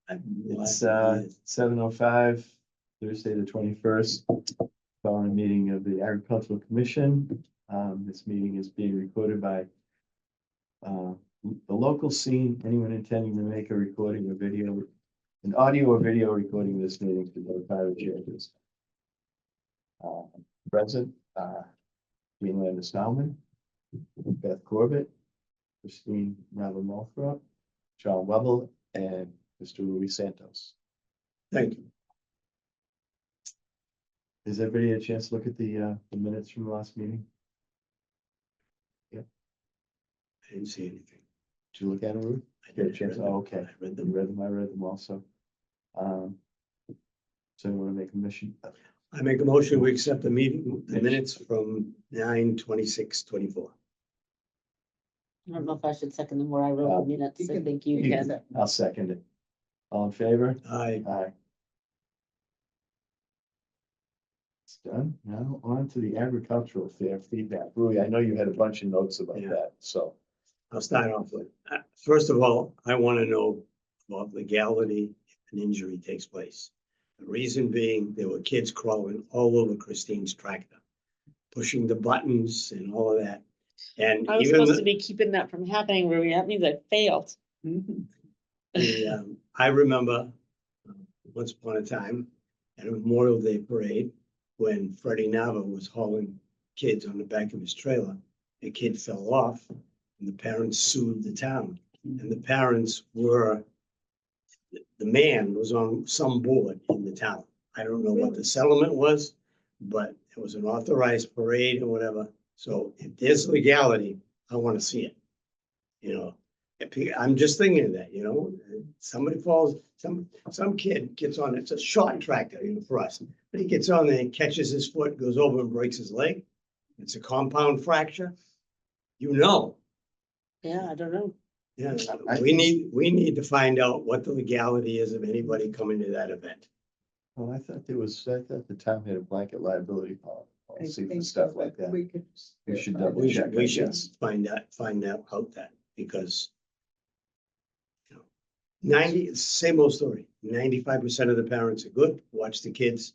It's 7:05, Thursday, the 21st, following a meeting of the Agricultural Commission. This meeting is being recorded by the local scene. Anyone intending to make a recording or video, an audio or video recording of this meeting to notify the chairs. Present, Jean Landis Nauman, Beth Corbett, Christine Mavamolthrop, John Webble, and Mr. Rui Santos. Thank you. Has everybody had a chance to look at the minutes from the last meeting? I didn't see anything. Did you look at them, Rui? I Get a did. chance? Oh, okay. I read You them. read them, I read them also. So you want to make a mission? I make a motion, we accept the minutes from 9/26/24. I don't know if I should second them where I wrote the minutes. I think you can. I'll second it. All in favor? Aye. Aye. It's done. Now on to the agricultural fair feedback. Rui, I know you had a bunch of notes about Yeah. that, so. I'll start off with, first of all, I want to know about legality if an injury takes place. The reason being, there were kids crawling all over Christine's tractor, pushing the buttons and all of that. And I was even supposed to be keeping that from happening, Ruby. That means I failed. I remember once upon a time at a Memorial Day parade, when Freddie Nava was hauling kids on the back of his trailer, a kid fell off and the parents sued the town. And the parents were, the man was on some board in the town. I don't know what the settlement was, but it was an authorized parade or whatever. So if there's legality, I want to see it. You know, I'm just thinking of that, you know, somebody falls, some kid gets on, it's a short tractor, you know, for us. But he gets on there and catches his foot, goes over and breaks his leg. It's a compound fracture. You know, Yeah, I don't know. yeah, we need to find out what the legality is of anybody coming to that event. Well, I thought the town had a blanket liability policy for stuff like that. We could. We should double We check. should, I we should guess. find out about that, because you know, same old story. 95% of the parents are good, watch the kids,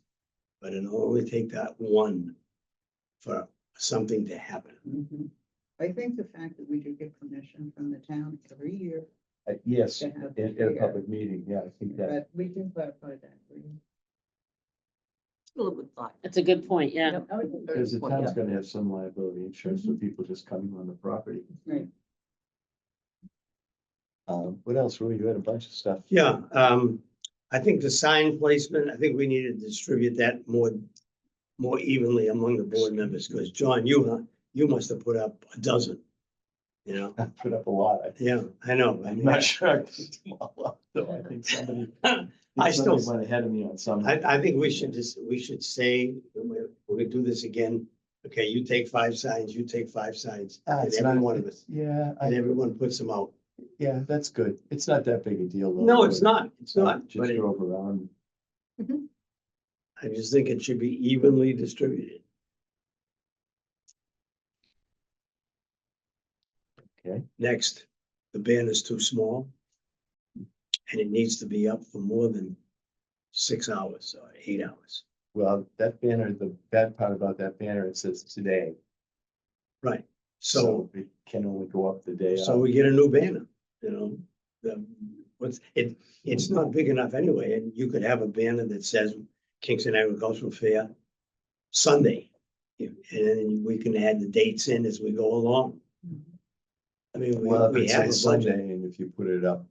but it'll only take that one for something to happen. Mhm. I think the fact that we do get permission from the town every year, Yes, to have in the a fair. public meeting, yeah, I think that. but we can clarify that for you. A little bit thought. It's a good point, yeah. Yep. Because the town's gonna have some liability insurance Mm-hmm. for people just coming on the property. Right. What else, Rui? You had a bunch of stuff. Yeah, I think the sign placement, I think we need to distribute that more evenly among the board members, because John, you must have put up a dozen, you know? I put up a lot. I think. Yeah, I know. I I'm mean, not sure I picked them all up, though. I think somebody. I still- somebody went ahead of me on some. I think we should say, we're gonna do this again. Okay, you take 5 signs, you take 5 signs, and It's every not- one of us, Yeah, and everyone puts them out. yeah, that's good. It's not that big a deal. though. No, it's not, it's not, Just but drove around. I just think it should be evenly distributed. Okay. Next, the banner's too small. And it needs to be up for more than 6 hours or 8 hours. Well, that banner, the bad part about that banner, it says today. Right, so, It can only go up the day. so of. we get a new banner, you know, it's not big enough anyway, and you could have a banner that says Kingston Agricultural Fair Sunday. And then we can add the dates in as we go along. I mean, Well, if we it have a says Sunday budget. and if you put it up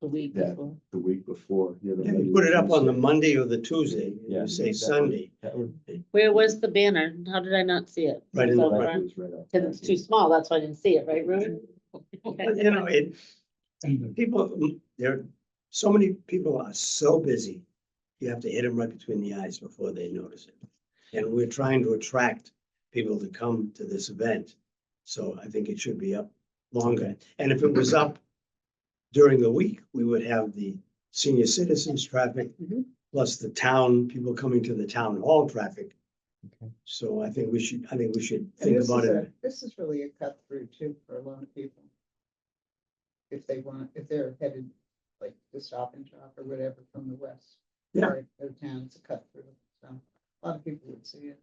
The week Yeah. before. the week before. If you put it up on the Monday or the Tuesday, and Yeah, you say that would- Sunday, That would. Where was the banner? How did I not see it? Right in the Because back. was right up. it's too small, that's why I didn't see it, right, Ruby? but you know, people, so many people are so busy. You have to hit them right between the eyes before they notice it. And we're trying to attract people to come to this event. So I think it should be up longer. And if it was up during the week, we would have the senior citizens traffic, Mhm. plus the town, people coming to the town hall traffic. Okay. So I think we should And think about it. This is really a cut through too for a lot of people. If they're headed like the Stop and Shop or whatever from the west. Yeah. Part of town to cut through, so a lot of people would see it.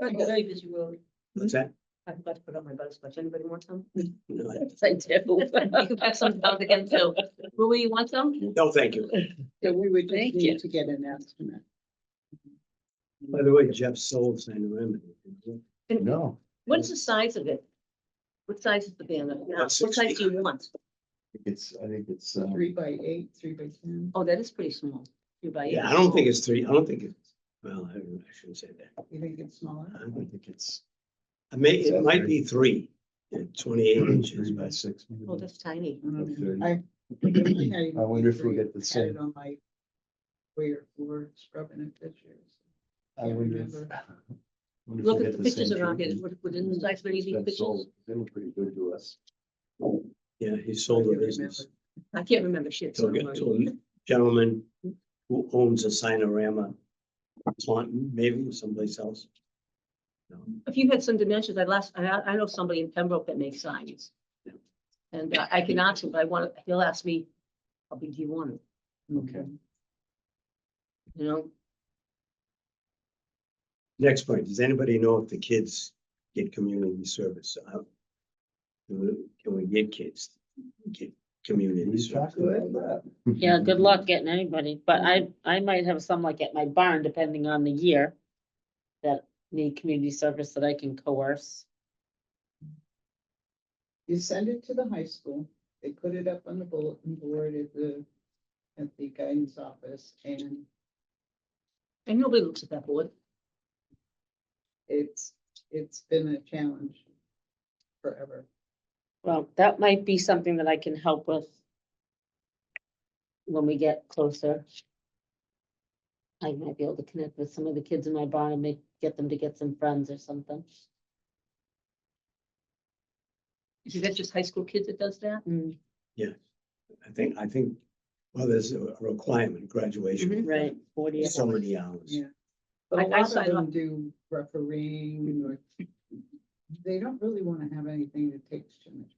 I'm very busy road. What's that? I forgot to put up my butterscotch. Anybody want some? No, Yes, I do. You can pack some down again too. Louis, you want some? no, thank you. So we would just Thank you. need to get an estimate. By the way, Jeff sold San Remedy. No, What's the size of it? What size is the banner? Now, what size do you want? I think it's, 3x8, 3x10. Oh, that is pretty small. 2x8. Yeah, I don't think it's three, I don't think it's, well, I shouldn't say that. You think it's smaller? I I don't- think it's it might be three, 28 inches, 3x6. maybe. Oh, that's tiny. I wonder if we'll get the Had same. it on my way for scrubbing it this year. I wonder if. remember. wonder if Look we'll at get the pictures same around here. treatment. What in the size of these It's been pictures? sold. They were pretty good to us. Yeah, he sold I the do business I can't remember shit. to so a don't worry. to a gentleman who owns a Sinorama, Taunton, maybe someplace else. No. If you had some dimensions, I know somebody in Pembroke that makes signs. And I can ask him, but he'll ask me, how big do you want it? Okay. You know, Next point, does anybody know if the kids get community service? Can we get kids, get community We service? talked about that. Yeah, good luck getting anybody, but I might have some like at my barn, depending on the year. That need community service that I can coerce. You send it to the high school, they put it up on the bulletin board at the guidance office, and and nobody looks at that board. it's been a challenge forever. Well, that might be something that I can help with. When we get closer. I might be able to connect with some of the kids in my barn and get them to get some friends or something. Is that just high school kids that does that? Mm, I think, well, there's a requirement, graduation. right, 40. So many hours. Yeah. But I- a I lot of sign them up. do refereeing or, they don't really want to have anything that takes too much,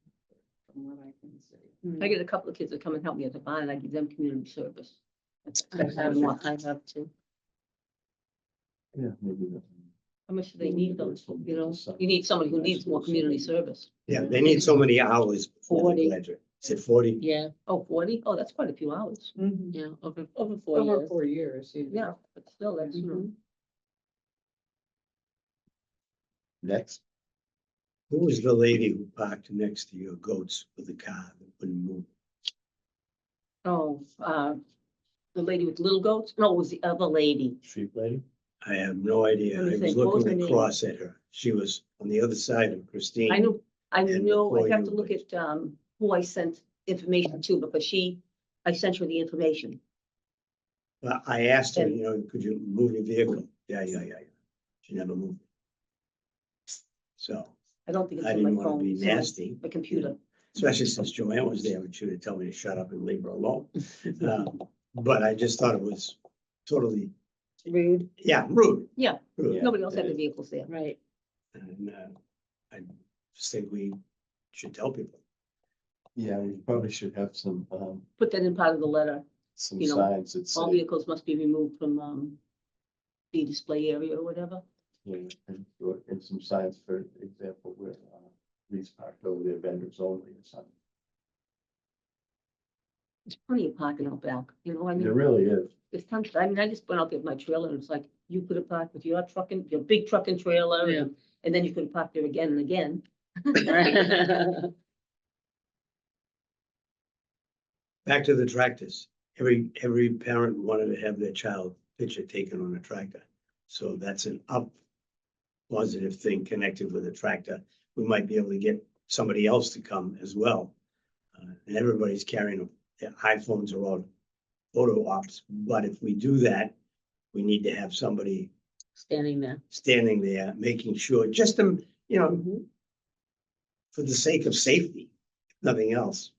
from what I can see. Mm, I get a couple of kids that come and help me at the barn and I give them community service. I have to. Yeah, maybe. that. How much do they need those? You know, you need somebody who needs more community service. Yeah, they need so many hours before they 40. graduate. Is it 40? Yeah, Oh, 40? Oh, that's quite a few hours. yeah, over 4 Over years. 4 years. Yeah, but still, that's, you know. Mhm. Next, Who was the lady who parked next to your goats with the car that wouldn't move? Oh, the lady with little goats? No, it was the other lady. street lady. I have no idea. Let me I was think. What was her looking name? across at her. She was on the other side of Christine. I know, I And know, I before have you to look went. at, who I sent information to, because I sent her the information. But I asked her, And- you know, could you move your vehicle? Yeah. She never moved. So I don't think it's I on my didn't want phone. to be it's on my- nasty, My computer. especially since Joanne was there and she would tell me to shut up and leave her alone. But I just thought it was totally, Rude, yeah, rude. Yeah, Rude. Yeah. nobody else had the vehicles there. right. And I just think we should tell people. Yeah, we probably should have some Put that in part of the letter. You know, signs that All say, vehicles must be removed from, the display area or whatever. and some signs, for example, where police parked over their vendors only or something. There's plenty of parking out back, you know, I There mean, really is. there's tons, I mean, I just went out there with my trailer and it's like, you could have parked with your truck and, your big truck and trailer. Yeah. And then you could have parked there again and again. Back to the tractors. Every parent wanted to have their child picture taken on a tractor. So that's an up positive thing connected with a tractor. We might be able to get somebody else to come as well. And everybody's carrying their iPhones are all photo ops, but if we do that, we need to have somebody Standing there. standing there, making sure, just to, you know, Mhm. for the sake of safety, if nothing else.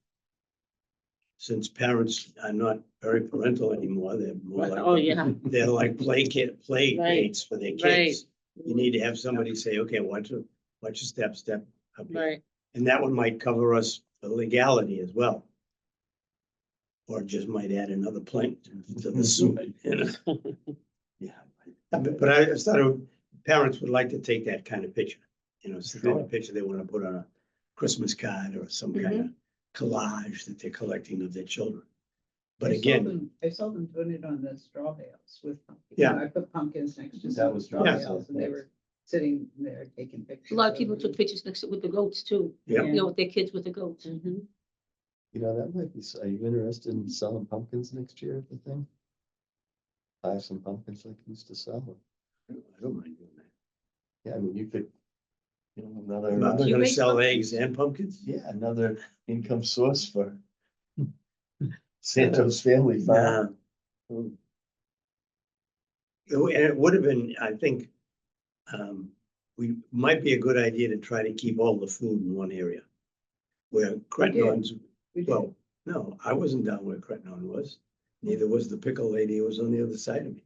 Since parents are not very parental anymore, they're more like. Oh, yeah, They're like play Right. dates for their Right. kids. You need to have somebody say, okay, watch your step up here. right. And that one might cover us the legality as well. Or just might add another plank to the soup, you know? Yeah. But I just thought parents would like to take that kind of picture, you know, it's the kind Sure. of picture they want to put on a Christmas card or some kind of collage that they're collecting of their children. But again, I saw them doing it on the straw bales with pumpkins. Yeah. I put pumpkins next to That some was straw nice, bales and they yes. were sitting there taking pictures. A lot of of people it. took pictures next to with the goats too, yeah, you know, with their kids with the goats. Mhm. You know, that might be, are you interested in selling pumpkins next year at the thing? Buy some pumpkins like you used to sell. I don't mind doing that. Yeah, I mean, you could, you know, another, I'm not You gonna make sell pumpkins? eggs and pumpkins. yeah, another income source for Santos family farm. Nah. And it would have been, I think, we might be a good idea to try to keep all the food in one area. Where Crettenon's, We did. well, no, I wasn't down where Crettenon was. Neither was the pickle lady who was on the other side of me.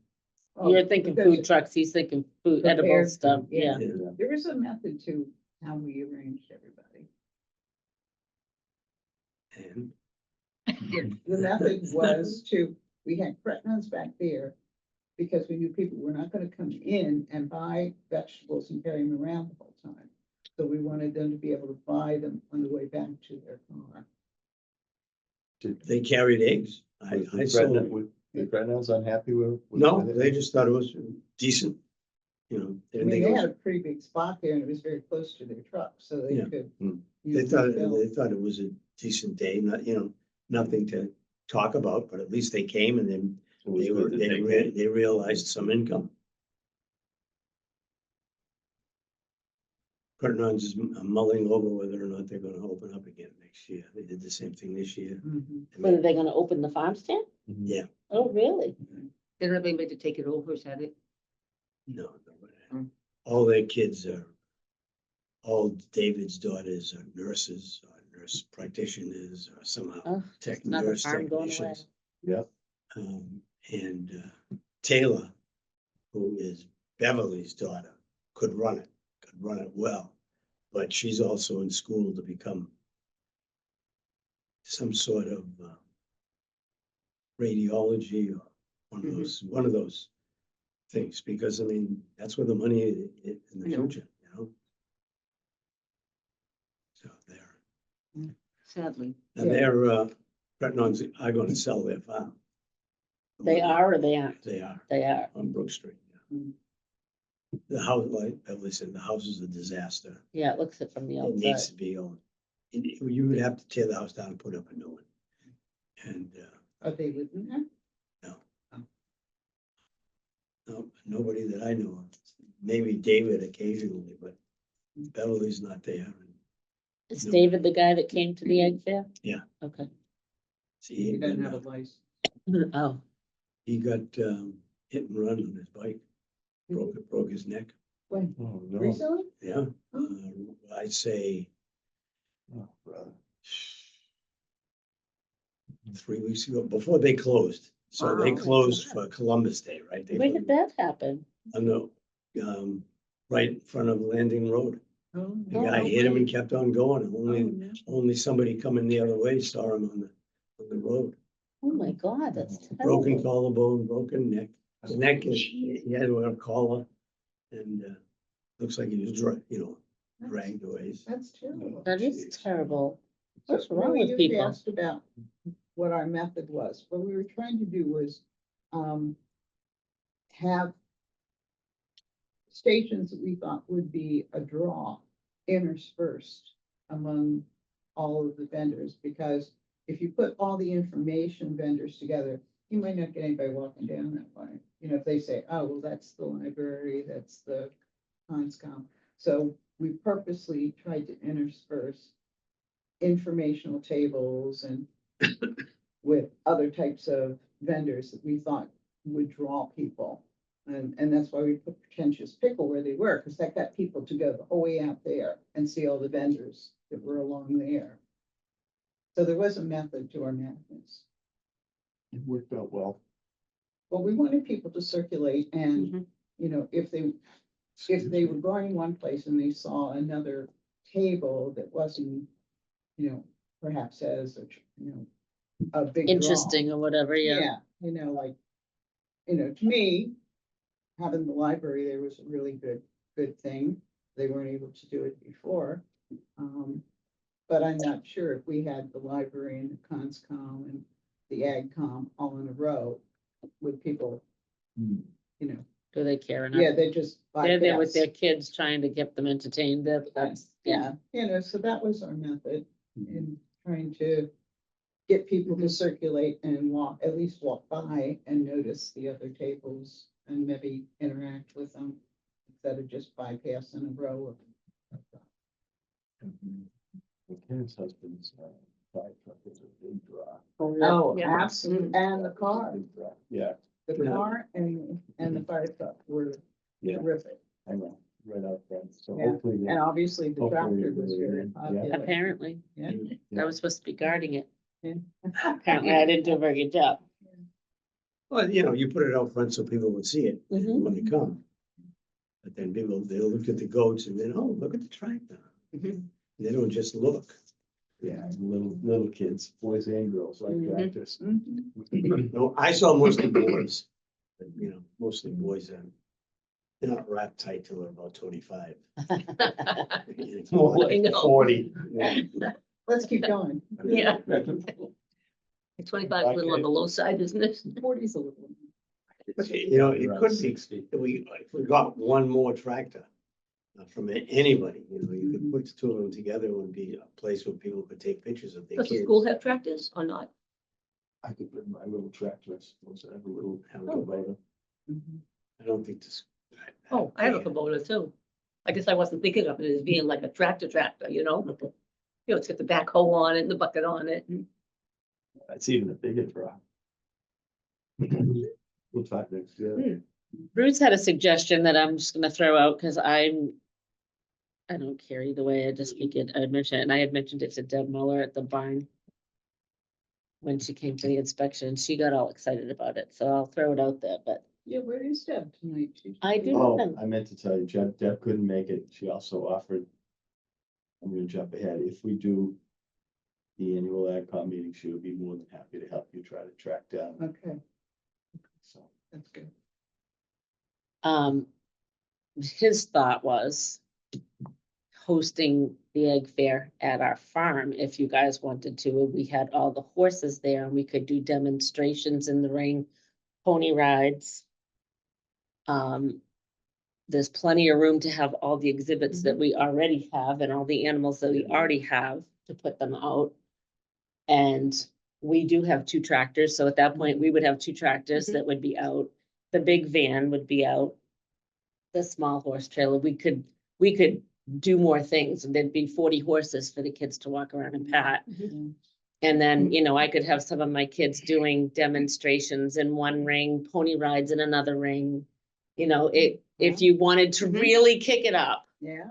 Oh, You're thinking because food trucks, he's thinking food, edible Prepared stuff, food, yeah. yeah. There is a method to how we arranged everybody. And The method was to, we had Cretton's back there because we knew people were not gonna come in and buy vegetables and carry them around the whole time. So we wanted them to be able to buy them on the way back to their car. they carried eggs. I sold them. The Gretnels unhappy with? No, with it? they just thought it was decent, you know. I And mean, they had a they pretty big spot there and it was very close to their truck, so they Yeah. could. Hmm. use thought, the film. they thought it was a decent day, not, you know, nothing to talk about, but at least they came and then It was good that they came. they realized some income. Cardinals is mulling over whether or not they're gonna open up again next year. They did the same thing this year. Mhm. I But mean, are they gonna open the farm stand? Mhm. Yeah. Oh, really? They don't have anybody to take it over, is that it? No, nobody. Mm. All their kids are, all David's daughters are nurses, or nurse practitioners, or somehow Oh, another nurse farm going away. technicians. Yep. And Taylor, who is Beverly's daughter, could run it well. But she's also in school to become some sort of radiology or one of those things, because I mean, that's where the money is in the I know. future, you know? So Sadly. and they're, Crettenons are gonna sell their farm. They are or they aren't? They are, They are. on Brook Street. Yeah. Mm. The house, like Beverly said, the house is a disaster. Yeah, it looks it from the It needs outside. to be owned. You would have to tear the house down and put up a new one. And, Are they living there? no, nobody that I know of, maybe David occasionally, but Beverly's not there. And Is No. David the guy that came to the egg fair? Yeah. Okay. see, He doesn't have a license. Oh, he got, hit and run on his bike, broke his neck. When, Oh, no. recently? Yeah, I'd say Oh, brother. 3 weeks ago, before they closed. So they Wow. closed for Columbus Day, right? They where did that happen? I know, right in front of Landing Road. Oh, The no. guy hit him and kept on going. Oh, Only, no. only somebody coming the other way saw him on the road. Oh, my God, that's Broken terrible. collarbone, broken neck. The neck is, he had to wear a collar and, looks like he was dragged away. That's terrible. That is terrible. What's So wrong Roy, with you people? asked about what our method was. What we were trying to do was, have stations that we thought would be a draw interspersed among all of the vendors, because if you put all the information vendors together, you might not get anybody walking down that way. You know, if they say, oh, well, that's the library, that's the conscom. So we purposely tried to intersperse informational tables and with other types of vendors that we thought would draw people. And that's why we put Pretentious Pickle where they were, because that got people to go the whole way out there and see all the vendors that were along there. So there was a method to our madness. It worked out well. But we wanted people to circulate and, Mhm. you know, if they were going one place and they saw another table that wasn't, you know, perhaps as, you know, a big draw. interesting or whatever, yeah. Yeah, like, to me, having the library there was a really good thing. They weren't able to do it before. But I'm not sure if we had the library and the conscom and the agcom all in a row, would people, Hmm. Do they care enough? yeah, they just. They're there with bypass. their kids trying to get them entertained. That's, yeah. Yeah, so that was our method Mhm. in trying to get people to circulate and walk, at least walk by and notice the other tables and maybe interact with them instead of just bypassing a row of. The Ken's husband's, fire truck is a big draw. Oh, Yeah. absolutely, and the car, Big draw. Yeah, the Yeah. car and the fire truck were yeah, terrific. I know, right out front, so Yeah. hopefully. And obviously the Hopefully tractor was really, very yeah. popular. Apparently, Yeah. I was supposed to be guarding it. Yeah. Apparently, I didn't do a very good job. Well, you put it out front so people would see it Mhm. when they come. But then people, they'll look at the goats and then, oh, look at the tractor. Mhm. They don't just look. Yeah, little kids, boys and girls like Mhm. tractors. Mhm. No, I saw mostly boys, but, mostly boys, they're not wrapped tight till they're about 25. More I like know. 40. Let's keep going. Yeah. 25 is a little on the low side, isn't it? 40's a little. But, it Around could be, 60. if we got one more tractor from anybody, you could put the two of them together, it would be a place where people could take pictures of their Does the kids. school have tractors or not? I could bring my little tractor, I suppose, I have a little. Oh. motor. Mhm. I don't think this. Oh, I have a Kubota too. I guess I wasn't thinking of it as being like a tractor, it's got the backhoe on it and the bucket on it. and- That's even a bigger draw. We'll talk next year. Hmm. Bruce had a suggestion that I'm just gonna throw out, cause I don't care either way, I just figured I'd mention it, and I had mentioned it to Deb Muller at the barn. When she came for the inspection, she got all excited about it, so I'll throw it out there, but Yeah, where is Deb tonight? I do Oh, know. I meant to tell you, Deb couldn't make it. She also offered. I'm gonna jump ahead. If we do the annual AgCom meeting, she would be more than happy to help you try to track down. Okay, So, that's good. His thought was hosting the egg fair at our farm if you guys wanted to. And we had all the horses there and we could do demonstrations in the ring, pony rides. There's plenty of room to have all the exhibits that we already have and all the animals that we already have to put them out. And we do have 2 tractors, so at that point, we would have 2 tractors that would be out. The big van would be out. The small horse trailer, we could do more things, and there'd be 40 horses for the kids to walk around and pat. And then, I could have some of my kids doing demonstrations in one ring, pony rides in another ring. If you wanted to really kick it up. Yeah,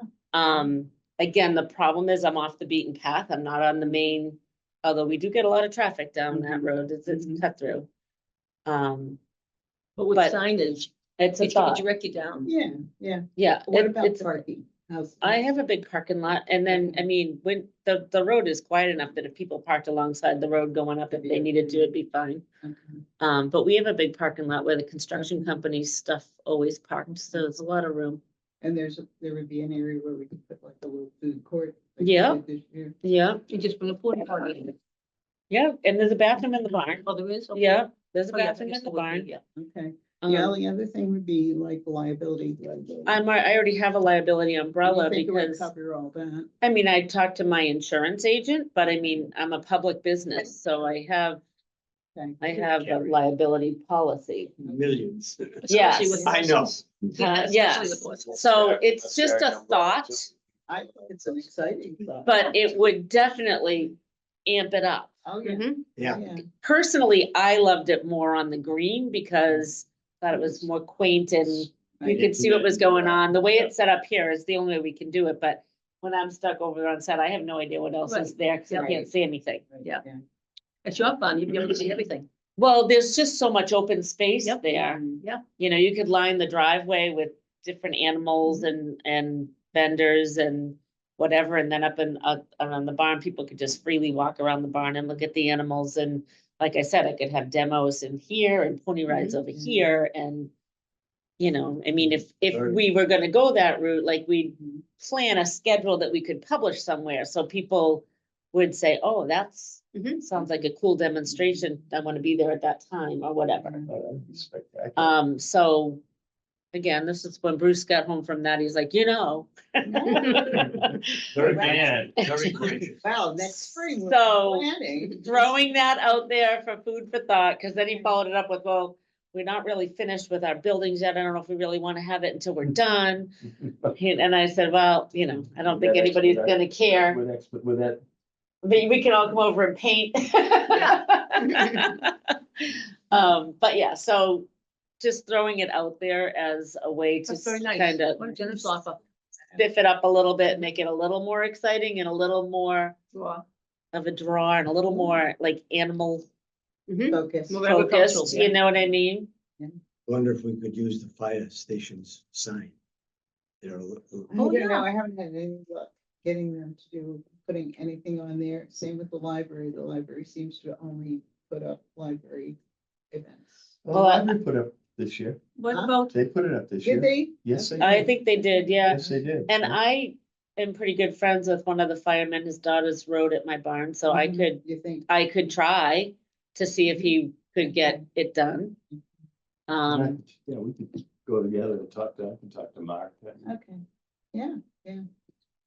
Again, the problem is I'm off the beaten path. I'm not on the main, although we do get a lot of traffic down that road. It's cut through. But with But signage, it's a it can thought. direct you down. yeah. Yeah, What about it's, parking? I have a big parking lot, and then, when the road is quiet enough that if people parked alongside the road going up, if they needed to, it'd be fine. Okay. But we have a big parking lot where the construction company's stuff always parked, so there's a lot of room. And there would be an area where we could put like a little food court. like we Yeah. did this year. Yeah, You just bring a porta potty in. yeah, and there's a bathroom in the barn. Oh, there is? Okay. Yeah, there's a Oh, yeah, I bathroom guess in the there would be, barn. yeah. Okay, Um, the only other thing would be like liability. I already have a liability umbrella You think it would because, cover all that? I talked to my insurance agent, but I'm a public business, so I have Okay. a liability policy. Millions. Yes. Especially with I know. horses. Especially Yes, with horses. so it's just a thought, I think it's an exciting thought. but it would definitely amp it up. Oh, yeah. Mhm. Yeah. Personally, I loved it more on the green because I thought it was more quaint and you could see what was going on. The way it's set up here is the only way we can do it, but when I'm stuck over on set, I have no idea what else is Right. there because I Right. can't see anything. Yeah. It's your fun, you'd be able to see everything. Well, there's just so much open space Yep. there. Yeah. You could line the driveway with different animals and vendors and whatever, and then up on the barn, people could just freely walk around the barn and look at the animals, and like I said, I could have demos in here and pony rides over here and, you know, I mean, if Or- we were gonna go that route, like we'd plan a schedule that we could publish somewhere, so people would say, oh, that's, sounds like a cool demonstration, I wanna be there at that time, or whatever. Oh, that'd be spectacular. So, again, this is when Bruce got home from that, he's like, you know. Very bad, very gracious. Wow, next spring. we're So, planning. Throwing that out there for food for thought, cause then he followed it up with, well, we're not really finished with our buildings yet, I don't know if we really wanna have it until we're done. And I said, well, you know, I don't think anybody's gonna care, With that, we can all come over and paint. But yeah, so just throwing it out there as a way to That's very nice. kind of What a generous offer. spiff it up a little bit, make it a little more exciting and a little more Draw. of a draw and a little more like animal Focus. More agricultural, focused, yeah. you know what I mean? Wonder if we could use the fire station's sign. They're a little. I don't yeah. know, I haven't had any luck getting them to do, putting anything on there. Same with the library. The library seems to only put up library events. Well, I- they put up this year. What Huh? about, They put it up this year. Did they? Yes, they did. I think they did, yeah. Yes, they did. And Yeah. I am pretty good friends with one of the firemen, his daughters rode at my barn, so I Mhm. You think? could try to see if he could get it done. Yeah, we could go together and talk to, I can talk to Mark. Okay, yeah,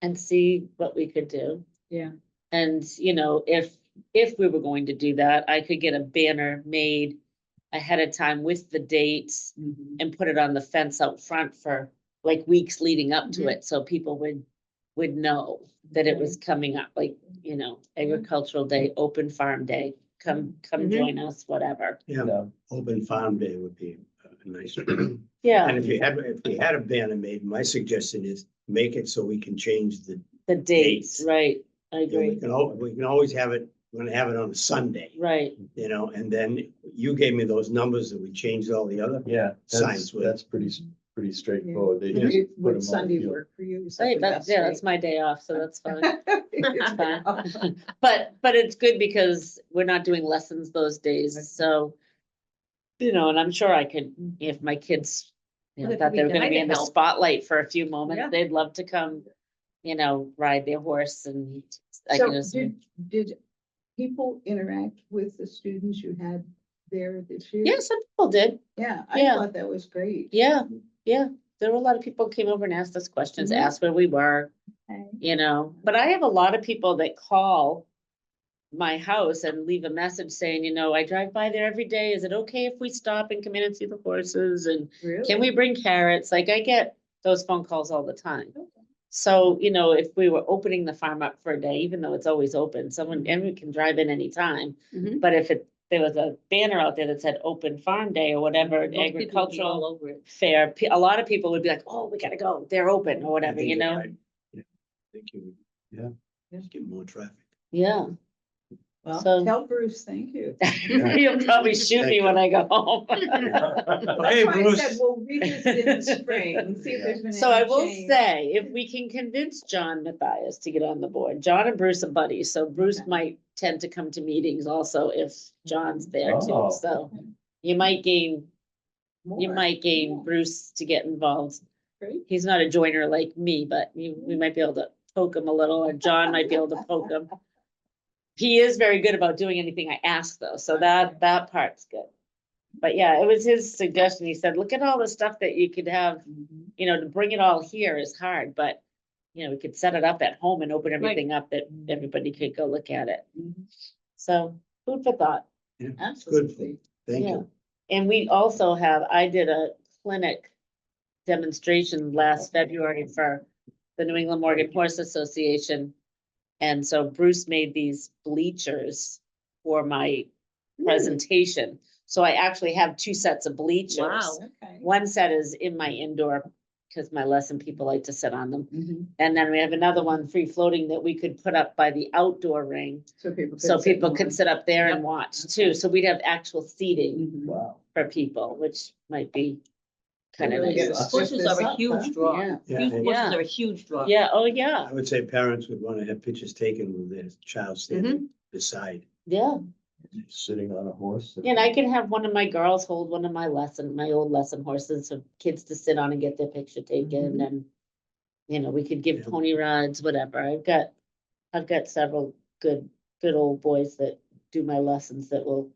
And see what we could do. yeah. And, you know, if we were going to do that, I could get a banner made ahead of time with the dates Mhm. and put it on the fence out front for like weeks leading up to Mhm. it, so people would know that it was coming up, like, you know, agricultural day, open farm day, come Mhm. join us, whatever. Yeah, Yeah. open farm day would be a nice. And Yeah, if we had a banner made, my suggestion is make it so we can change the, the dates, dates. right, I you know, we agree, can, we can always have it, we're gonna have it on a Sunday, right, you know, and then you gave me those numbers that we changed all the other. Yeah, Signs with- that's pretty straightforward. They just put Would them on. Sunday the work for you? Is that right, the that's, best yeah, day? that's my day off, so that's fine. It's fine. But it's good because we're not doing lessons those days, so. You know, and I'm sure I could, if my kids, you know, Well, if thought we they were can gonna be kinda in the help. spotlight for a few moments, Yeah. they'd love to come. You know, ride their horse and I can So just, did people interact with the students you had there this year? yeah, some people did, Yeah, Yeah. I thought that was great. yeah, there were a lot of people who came over and asked us questions, Mhm. asked where we were, Okay. you know, but I have a lot of people that call. My house and leave a message saying, you know, I drive by there every day, is it okay if we stop and come in and see the horses, and can we Really? bring carrots? Like, I get those phone calls all the time. Okay. So, you know, if we were opening the farm up for a day, even though it's always open, anyone can drive in anytime. Mhm. But if there was a banner out there that said open farm day or whatever, Most people would be all agricultural over it. fair, a lot of people would be like, oh, we gotta go, they're open or I whatever, think you know? yeah, I think you would. Yeah. Just get more traffic. Yeah, Well, So- tell Bruce, thank you. you'll probably shoot me when I go home. Hey, That's why I Bruce. said we'll revisit in the spring and see if there's been any change. So I will say, if we can convince John Matthias to get on the board, John and Bruce are buddies, so Bruce Okay. might tend to come to meetings also if John's there Oh. too, so. You might gain More. gain Bruce to get involved. Great. He's not a joiner like me, but we might be able to poke him a little, or John might be able to poke him. He is very good about doing anything I ask though, so that part's good. But yeah, it was his suggestion. He said, look at all the stuff that you could have, Mhm. you know, to bring it all here is hard, but. You know, we could set it up at home and open everything up that everybody could go look at it. Mhm. So food for thought. Yeah, it's Absolutely. good. Thank Yeah. you. And we also I did a clinic demonstration last February for the New England Morgan Horse Association. And so Bruce made these bleachers for my presentation. So I actually have 2 sets of bleachers. Wow. Okay. One set is in my indoor, because my lesson people like to sit on them. Mhm. And then we have another one free floating that we could put up by the outdoor ring. So people. So could sit people could on. sit up there and Yep. watch too. So we'd have actual seating Mhm. Wow. for people, which might be kind of Really nice. get a Horses Shift are this a up, huge huh? draw. Yeah. Yeah, Huge- and Yeah. Horses are a huge draw. Yeah, oh, yeah, I would say parents would want to have pictures taken with their child standing beside. yeah. sitting on a horse. And I can have one of my girls hold one of my old lesson horses for kids to sit on and get their picture taken and. You know, we could give Yeah. pony rides, whatever. I've got several good old boys that do my lessons that will.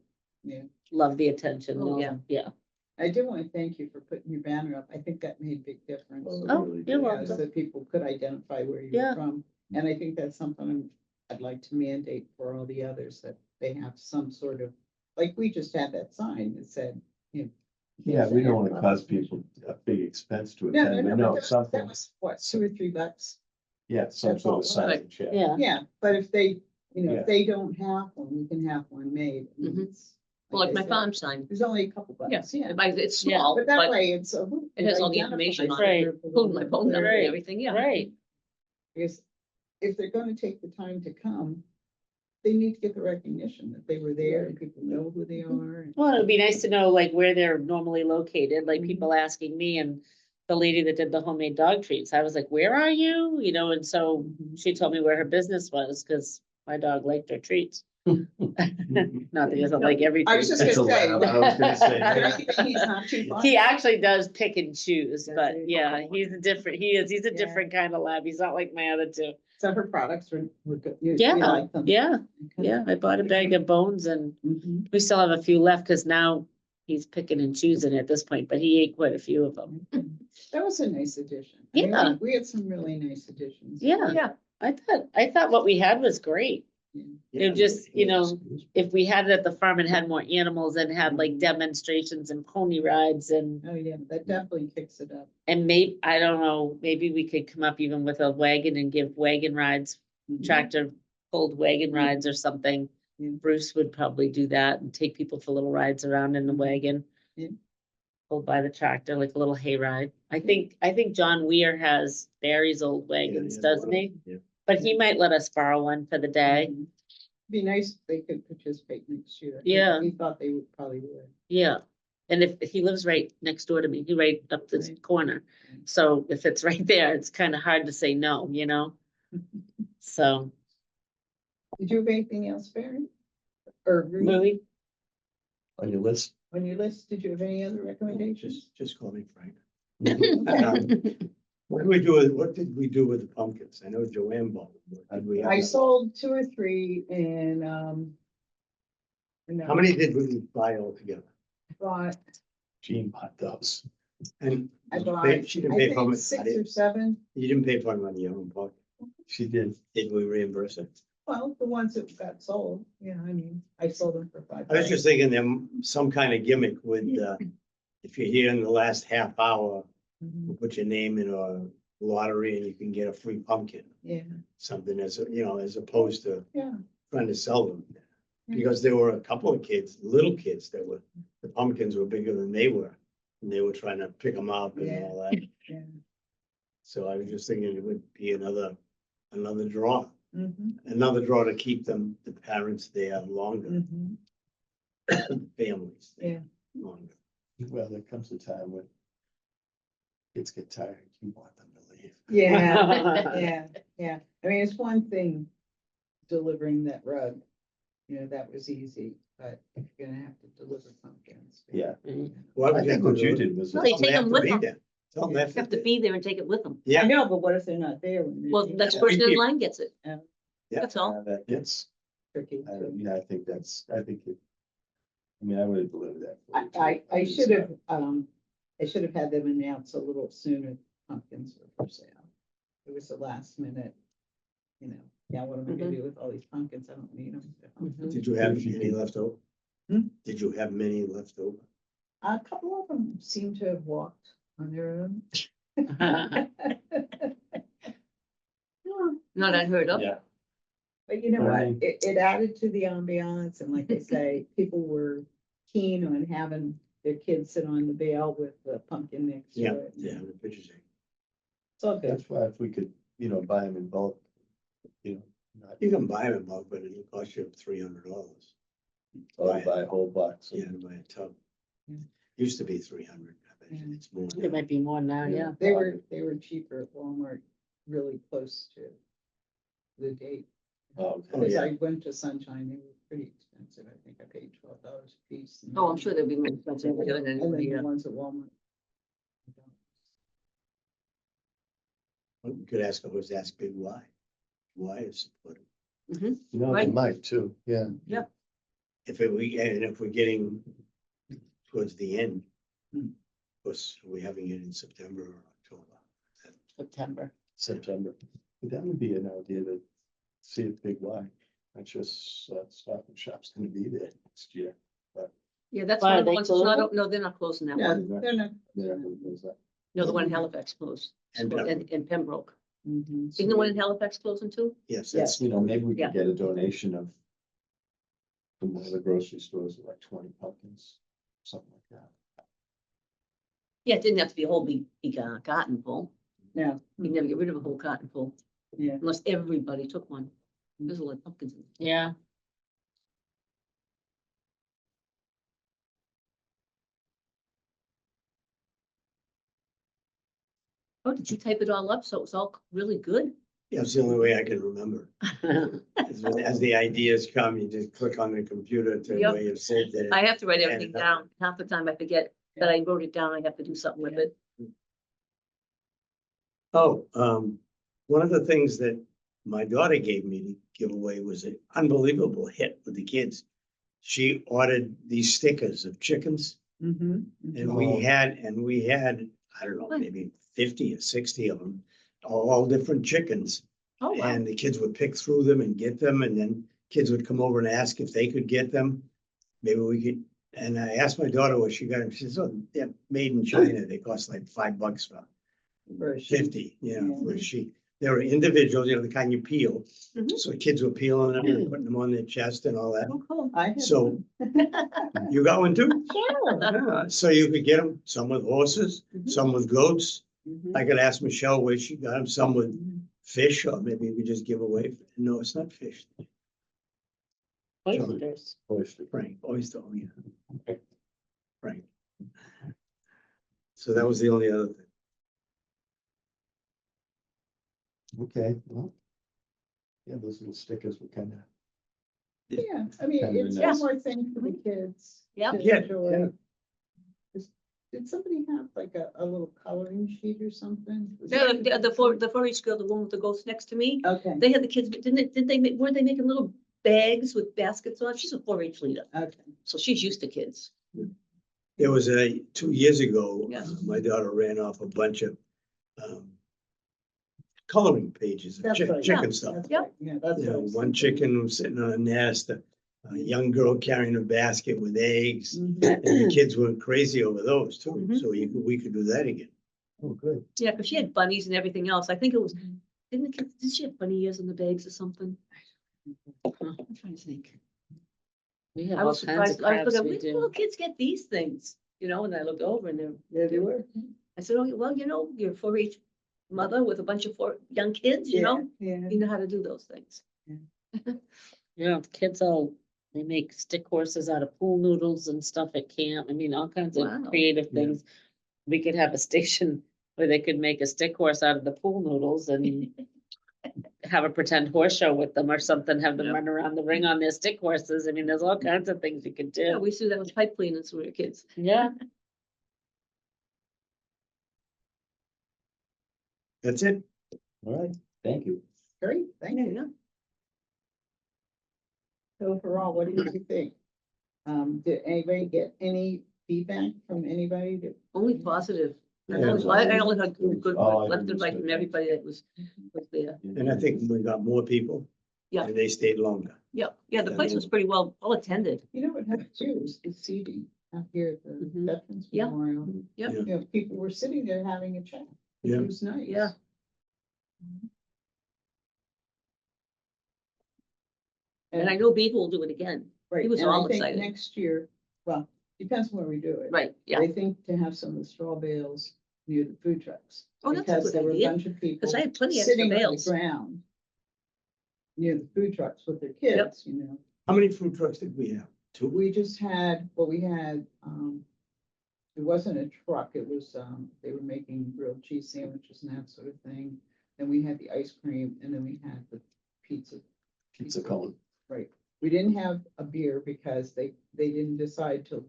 Yeah. Love the attention. Oh, they'll- Yeah. I do want to thank you for putting your banner up. I think that made a big difference. Oh, really you're did. welcome. So that people could identify where you Yeah. were from. And I think that's something I'd like to mandate for all the others, that they have some sort of, like, we just had that sign that said, you know. Yeah, we don't wanna Kingston cause Agricultural. people a big expense to No, attend, no, but no, no, but something, that was, what, $2 or $3? yeah, some that's all sort of it was. signage, yeah. Yeah. Yeah, but if they, Yeah. if they don't have one, we can have one made. I mean, Mhm. it's- Well, like I my said, farm sign. There's only a couple buttons, yeah. It's Yeah, small, But that but way it's. it has all the information on it, including my phone number Right. and everything, yeah. Right. Because if they're gonna take the time to come, they need to get the recognition that they were there and people know who they are. and- Well, it'd be nice to know like where they're normally located, like Mhm. people asking me and the lady that did the homemade dog treats. I was like, where are you? You know, and so Mhm. she told me where her business was because my dog liked her treats. Not that he doesn't like every I was treat. just That's a gonna say. lab, I was gonna say, but He's not too far. He actually does pick and choose, Does but he? yeah, he's a different, he's a Yeah. different kind of lab. He's not like my other two. So her products were good. You Yeah, like them. yeah, Okay. yeah. I bought a bag of bones and Mhm. we still have a few left because now he's picking and choosing at this point, but he ate quite a few of them. That was a nice addition. I mean, Yeah. We had some really nice additions. Yeah, Yeah, I thought what we had was great. Yeah, It just, you know, it was- If we had it at the farm and had more animals and had like Mhm. demonstrations and pony rides and, Oh, yeah, that definitely kicks it up. I don't know, maybe we could come up even with a wagon and give wagon rides, Mhm. tractor pulled wagon rides or something. Yeah. Bruce would probably do that and take people for little rides around in the Mhm. wagon. Yeah. Pulled by the tractor, like a little hay ride. I think John Weir has Barry's old wagons, yeah, doesn't he? Yeah. But he might let us borrow one for the day. Mhm. Be nice if they could participate next year. Yeah. He thought they would probably would. Yeah, and if he lives right next door to me, he right up this Right. corner. Right. So if it's right there, it's kind of hard to say no, you know? So, Did you have anything else, Barry? Or Ruth, Louis, On your list, on your list, did you have any other recommendations? Just call me Frank. What did we do with the pumpkins? I know Joanne bought them. Did we have I them? sold 2 or 3 and, How many did we buy altogether? bought, Jean bought those. And I bought, she didn't I pay for think them. 6 or 7. You didn't pay for them on your own pocket. She did. Did we reimburse it? Well, the ones that got sold, yeah, I mean, I sold them for $5. I was just thinking them some kind of gimmick with, if you're here in the last half hour, Mhm. we'll put your name in a lottery and you can get a free pumpkin. Yeah, Something as opposed to yeah. trying to sell them. Because there were a couple of kids, little kids the pumpkins were bigger than they were. And they were trying to pick them up and Yeah. all that. Yeah. So I was just thinking it would be another draw. Mhm, Another draw to keep the parents there longer, mhm. families. there Yeah. Longer. Well, there comes a time when kids get tired, you want them to leave. Yeah, yeah, yeah. I mean, it's one thing delivering that rug, that was easy, but if you're gonna have to deliver pumpkins. Yeah. Well, I think what you did was. Well, they take them with them. Tell them You have to be there and take it with them. Yeah. I know, but what if they're not there when they're? Well, taking next it? person in line gets it. Yeah. Yeah. That's all. That gets, Tricky. I don't, yeah, I think I would have delivered that. for you, too. I should have had them announce a little sooner pumpkins were for sale. It was the last minute, now what am I gonna do with all these pumpkins? I don't need them. Mhm. Did you have any left over? Hmm? Did you have many left over? A couple of them seem to have walked on their own. Not unheard of. Yeah, But you know what, Right. it added to the ambiance, and like I say, people were keen on having their kids sit on the bale with the pumpkin next to Yeah, it. yeah, the pictures. It's all good. that's why if we could, buy them in bulk, not You can buy them in bulk, but it'll cost you $300. buy a whole box. Yeah, to buy a tub. Yeah. Used to be 300. I bet you Yeah. it's more. It now. might be more now, yeah. They were cheaper at Walmart, really close to the date. Oh, Because yeah. I went to Sunshine, they were pretty expensive. I think I paid $12 a piece. and Oh, I'm then- sure there'll be more expensive than And then anybody, the yeah. ones at Walmart. We could ask, always ask Big Y. Y is supportive. you know, they Right. might too, yeah. If it, we, and if we're getting towards the end, of course, are we having it in September or October? September. September. But that would be an idea to see if Big Y, not just Stop and Shop's gonna be there next year. Yeah, that's Why, one are of the they ones, that's not, closing? no, they're not closing that Yeah, one. they're not. Yeah, there's that. No, the one in Halifax closed. And In Pembroke. Mhm. Isn't the one in Halifax closing too? Yes, Yeah. that's, You know, maybe we Yeah. could get a donation of from one of the grocery stores, like 20 pumpkins, something like that. Yeah, it didn't have to be a whole big carton full. Yeah, You'd never get rid of a whole carton full yeah. unless everybody took one. There's a lot of pumpkins. in there. Yeah, Oh, did you type it all up? So it was all really good? yeah, it's the only way I can remember. As the ideas come, you just click on the computer to Yep. where you've saved it. I have to write And everything another- down. Half the time I forget that I wrote it down. I have to do something with it. Oh, one of the things that my daughter gave me to give away was an unbelievable hit with the kids. She ordered these stickers of chickens Mhm, and Oh. we had, I don't know, What? maybe 50 or 60 of them, all different chickens. Oh, wow. And the kids would pick through them and get them, and then kids would come over and ask if they could get them. Maybe we could, and I asked my daughter what she got them. She says, oh, they're made in China. They cost like $5 for For a sheet. 50, you know, for a Yeah. sheet. They were individuals, you know, the kind you peel. Mhm. So the kids were peeling them and putting them on their chest and all that. Oh, cool. I had So- one. You got one too? Sure. Yeah, so you could get them, some with horses, Mhm. some with goats. Mhm. I could ask Michelle where she got them, some with fish, or maybe we just give away. No, it's not fish. oysters. Oyster. Right, oyster, oh, yeah. Right. So that was the only other thing. Okay, well. Yeah, those little stickers were kind of, Yeah, I mean, Kind of it's nice. one more thing for the kids. Yeah. to Yeah, enjoy. yeah. Did somebody have like a little coloring sheet or something? Was Yeah, that- the 4-H girl, the one with the ghost next to me, Okay, they had the kids, didn't they, weren't they making little bags with baskets on? She's a 4-H leader, okay. so she's used to kids. There was 2 years ago, Yeah. my daughter ran off a bunch of coloring pages of That's right. chicken stuff. That's Yep. right, yeah, that's. You what I know, was one thinking. chicken was sitting on a nest, a young girl carrying a basket with eggs. Mhm. And the kids went crazy over those too, Mhm. so we could do that again. oh, good. Yeah, because she had bunnies and everything else. I think it was, didn't the kids, did she have bunny ears in the bags or something? I'm trying to think. We have I all was kinds of surprised, I was crabs looking, we where do little do. kids get these things? You know, and I looked over and they're, There they were. I said, oh, well, you know, you're a 4-H mother with a bunch of young kids, you know, Yeah. you know how to do those things. Yeah, the kids all, they make stick horses out of pool noodles and stuff at camp. I mean, all kinds of Wow. creative Yeah. things. We could have a station where they could make a stick horse out of the pool noodles and have a pretend horse show with them or something, have them Yeah. run around the ring on their stick horses. I mean, there's all kinds of things you could Yeah, do. we used to do that with pipe cleaners when we were kids. Yeah, That's it. All right, thank you. Great, thank you. Yeah. So overall, what did you think? Did anybody get any feedback from anybody that? Only positive. I Yeah, only I only heard good, Oh, I left and right understood from that. everybody that was there. And I think we got more people. Yeah. And they stayed longer. Yeah, yeah, the place was pretty well attended. You know what happened too, is the seating out here at the Mhm. Veterans Yeah. Memorial. Yep. Yeah. You know, people were sitting there having a chat. It Yeah. was nice. Yeah. And I know Beaver will do it again. Right, he was and I all think excited. next year, well, depends on where we do it. Right, yeah. I think to have some of the straw bales near the food trucks. Oh, that's a Because good there were a idea, bunch of people because I had plenty of extra sitting on the bales. ground near the food trucks with their kids, you know. How many food trucks did we have? 2? We just had, well, we had, it wasn't a truck, it was, they were making grilled cheese sandwiches and that sort of thing. Then we had the ice cream and then we had the pizza. Pizza cone. Right. We didn't have a beer because they didn't decide till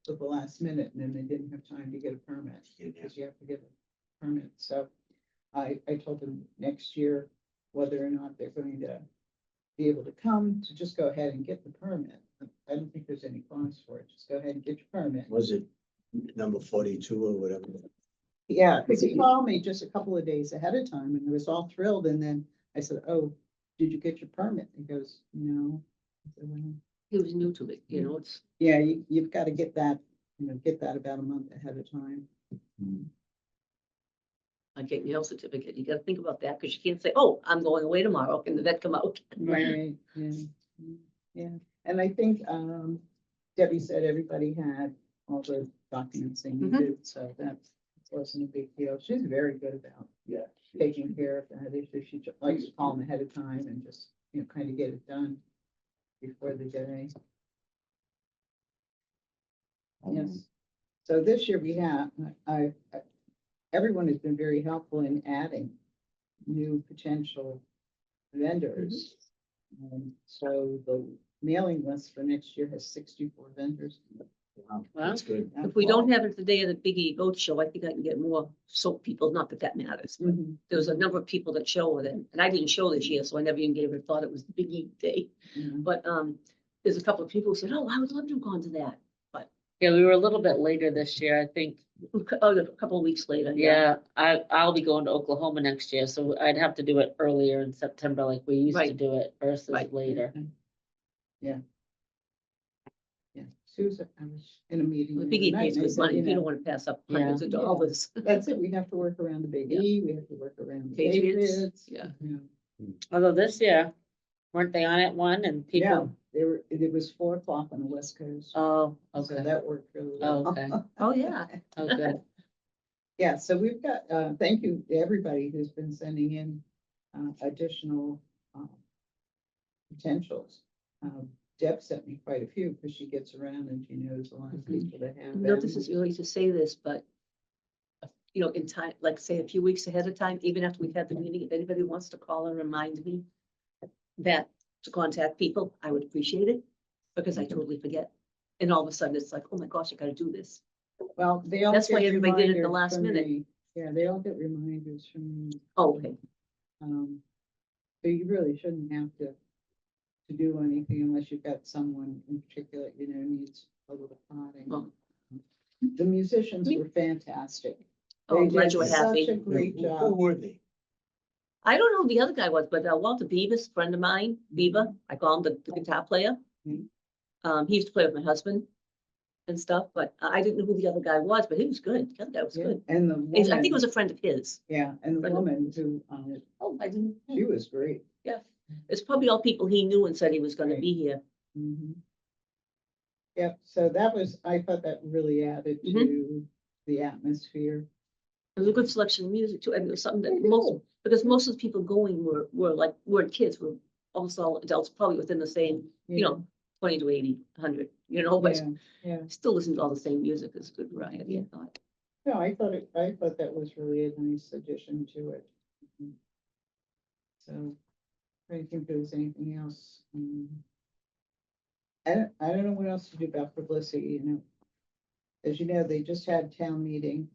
the last minute, and then they didn't have time to get a permit, because you have to get a permit. So I told them next year whether or not they're going to be able to come, to just go ahead and get the permit. I don't think there's any cost for it. Just go ahead and get your permit. Was it number 42 or whatever? Yeah, because he called me just a couple of days ahead of time, and I was all thrilled, and then I said, "Oh, did you get your permit?" He goes, "No." I said, "Well, He was new to it, you know, it's, yeah, you've got to get that, get that about a month ahead of time." like getting your health certificate. You gotta think about that, because you can't say, oh, I'm going away tomorrow, and the vet come out. Right, yeah, yeah. And I think, Debbie said everybody had all the documents they needed, so that wasn't a big deal. She's very good about Yeah. taking care of that issue. She just likes to call them ahead of time and just, kind of get it done before the day. Yes. So this year we have, everyone has been very helpful in adding new potential vendors. So the mailing list for next year has 64 vendors. Wow, that's good. If we don't have it the day of the Biggie Goat Show, I think I can get more soap people, not that that matters. But Mhm, there's a number of people that show with it, and I didn't show this year, so I never even gave it a thought it was the Biggie Day. mhm. But, there's a couple of people who said, oh, I would love to have gone to that. Yeah, we were a little bit later this year, I think. Oh, a couple of weeks later, Yeah, I'll be going to Oklahoma next year, so I'd have to do it earlier in September like we used to Right. do it versus Right. later. Yeah. Susan, I was in a meeting. The the other Biggie night, pays and I good said, money, you don't wanna pass up hundreds of Yeah. dollars. That's it, we have to work around the Big Yeah. E, we have to work around the Patriots, Patriots. yeah. Although this year, weren't they on at one and Yeah, people? it was 4 o'clock on the West Coast, Oh, so okay. that worked really Oh, well. okay. Oh, yeah. Oh, good. Yeah, so we've got, thank you to everybody who's been sending in, additional, potentials. Deb sent me quite a few, because she gets around and she knows a lot of people that have. No, this is them. early to say this, but in time, like say a few weeks ahead of time, even after we've had the meeting, if anybody wants to call and remind me that to contact people, I would appreciate it, because I totally forget. And all of a sudden, it's like, oh my gosh, I gotta do this. Well, they all. That's why get everybody did it the reminders last from minute. me. Yeah, they all get reminders from me. Oh, okay. So you really shouldn't have to do anything unless you've got someone in particular, needs a little prodding. Oh. The musicians were fantastic. Oh, They I'm glad did you were such happy. a great Who job. were they? I don't know who the other guy was, but Walter Beavis, friend of mine, Beaver, I call him the guitar player. Mhm. He used to play with my husband and stuff, but I didn't know who the other guy was, but he was good. The other guy was Yeah, good. and the I think it woman, was a friend of his. yeah, and the friend of- woman who, Oh, I didn't. she was great. It's probably all people he knew and said he was gonna Right. be here. Mhm. Yep, so I thought that really added Mm-hmm. to the atmosphere. It was a good selection of music too, and it was something that because most of the people going weren't kids, were almost all adults, probably within the same, 20 to 80, 100, but Yeah, yeah. still listen to all the same music. It's a good variety, I thought. No, I thought that was really a nice addition to it. So, I don't think there was anything else. I don't know what else to do about publicity, As you know, they just had town meeting,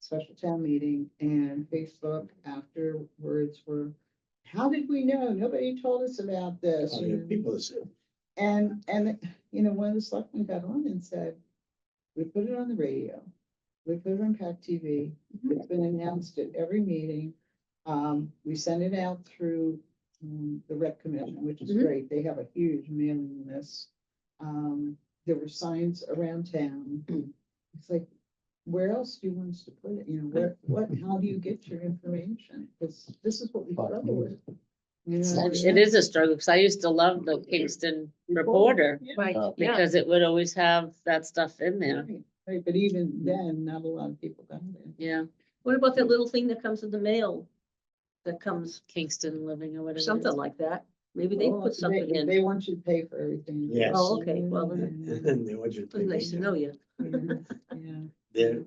special town meeting, and Facebook afterwards were, how did we know? Nobody told us about this. Oh, there are people that said, And, one of the selectmen got on and said, we put it on the radio, we put it on PAC TV, it's been announced at every meeting. We send it out through, the rec commission, which is Mhm. great, they have a huge mailing list. There were signs around town. It's like, where else do you want us to put it, how do you get your information? Because this is what we struggle with. It is a struggle, because I used to love the Kingston Reporter, Yeah. Right, yeah. because it would always have that stuff in there. Right, but even then, not a lot of people got it. Yeah, What about that little thing that comes in the mail? That comes, Kingston Living or whatever. it something is. like that. Maybe they Oh, put something in. They want you to pay for everything. Yes. Oh, okay, well, and they want you It was nice to know you. Yeah. They're,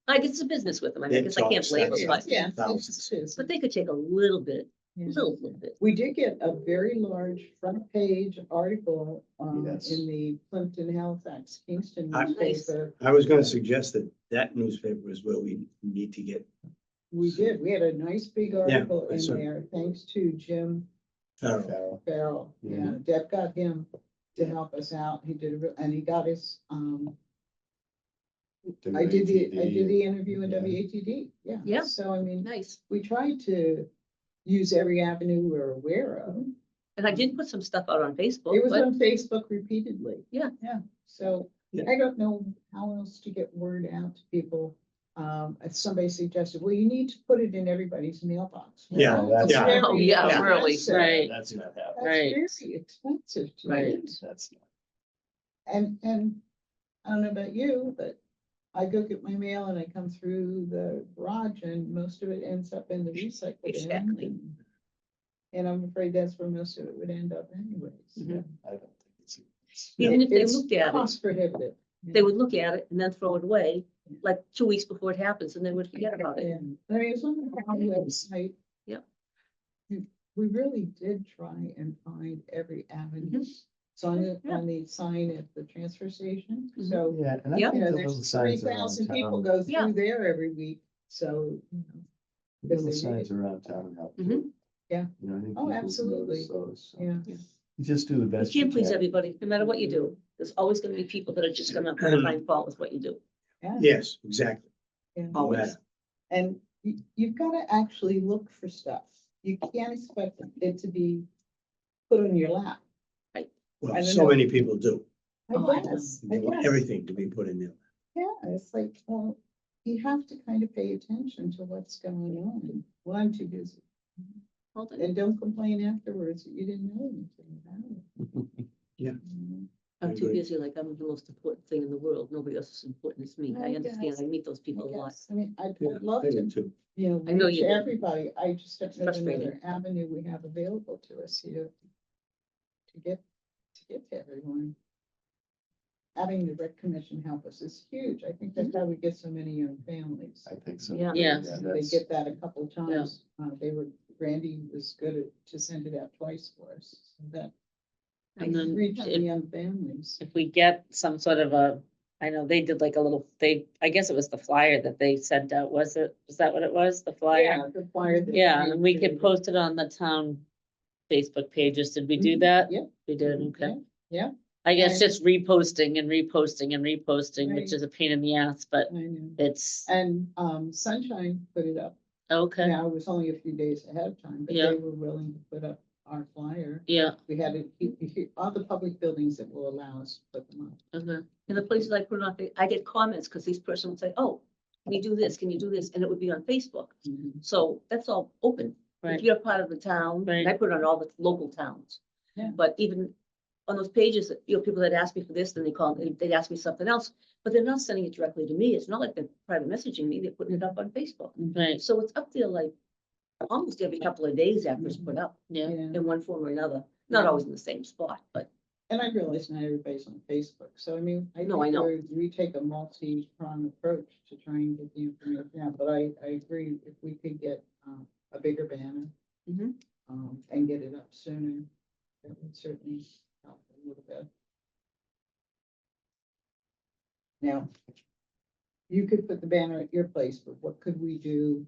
I guess it's a business with them. I guess I can't blame them, but Yeah. Thousands. It's they could take a little bit Yeah. Little bit. We did get a very large front page article, Yes. in the Plimpton Halifax Kingston Nice. newspaper. I was gonna suggest that that newspaper is where we need to get. We did, we had a nice big article I in saw- there, thanks to Jim Farrell. Farrell. Farrell. Yeah, Deb got him to help us out. He did, and he got us, I did the interview in Yeah. WATD, yeah. Yeah. So I mean, Nice. we tried to use every avenue we're aware of. And I did put some stuff out on Facebook, It was but on Facebook repeatedly. Yeah. Yeah, so Yeah. I don't know how else to get word out to people. Somebody suggested, well, you need to put it in everybody's mailbox. Yeah, Well, that's yeah. very Oh, yeah, really, expensive. right. That's not happening. That's Right. very expensive to Right. do. That's not. And I don't know about you, but I go get my mail and I come through the garage and most of it ends up in the recycle bin. Exactly. And I'm afraid that's where most of it would end up anyways. Mhm. I don't think it's. even if they It's looked at it, cost prohibitive. they would look at it and then throw it away, like 2 weeks before it happens, and they would forget about it. Yeah, I mean, it's on the town website. Yep. We really did try and find every avenue. Mhm. It's on Yeah. on the sign at the transfer station, Mhm. so, Yeah, and I Yeah. think you know, the little there's signs around 3,000 people town, go Yeah. through there every week, so, you know. the because little they signs around town help. Mhm. too. Yeah. You know, I think Oh, people absolutely. notice those, so Yeah. You just do the You best you can't please can. everybody, no matter what you do. There's always gonna be people that are just gonna find fault with what you do. Yeah. Yes, exactly. Yeah. Always. And you've got to actually look for stuff. You can't expect it to be put on your lap. I Well, don't so know. many people do. Oh, I guess, They want everything to be put in there. Yeah, it's like, well, you have to kind of pay attention to what's going on. Well, I'm too busy. Hold it. And don't complain afterwards that you didn't know anything about it. Yeah. Mhm. I'm too agree. busy, like I'm the most important thing in the world. Nobody else is important as me. I I understand. guess. I meet those people a lot. I mean, I'd Yeah, love I do to, too. you know, I know reach you do. everybody. I just don't know Frustrating. another avenue we have available to us here to get to everyone. Having the rec commission help us is huge. I think that's how we get so many young families. I think so. Yeah. Yeah. They that's- get that a couple of times. Randy was good to send it out twice for us. So that And then reach the if- young families. if we get some sort of I know they did like a little, I guess it was the flyer that they sent out, was that what it was, the flyer? Yeah, the flyer. that Yeah, we and we could created. post it on the town Facebook pages, did we do Mhm, that? yeah. We did, okay. Yeah, I guess And- just reposting and reposting and reposting, which Right. is a pain in the ass, but I know. it's, And Sunshine put it up. okay, Now, it was only a few days ahead of time, but Yeah. they were willing to put up our flyer. yeah, We had it, all the public buildings that will allow us to put them up. okay, In the places I put it on, I get comments because these person would say, oh, can you do this? Can you do this? And it would be on Facebook. So that's all open. If right, you're part of the town, and I Right. put it on all the local towns. Yeah. But even on those pages, people that ask me for this, then they'd ask me something else, but they're not sending it directly to me. It's not like they're private messaging me, they're putting it up on Facebook. right, So it's up there like almost every couple of days after it's put up yeah, in one form or another. Not always in the same spot, but And I realize not everybody's on Facebook, so I mean, I No, I think know. we take a multi-pronged approach to try and get the information out, but I agree, if we could get a bigger banner. Mhm. And get it up sooner, that would certainly help a little bit. Now, you could put the banner at your place, but what could we do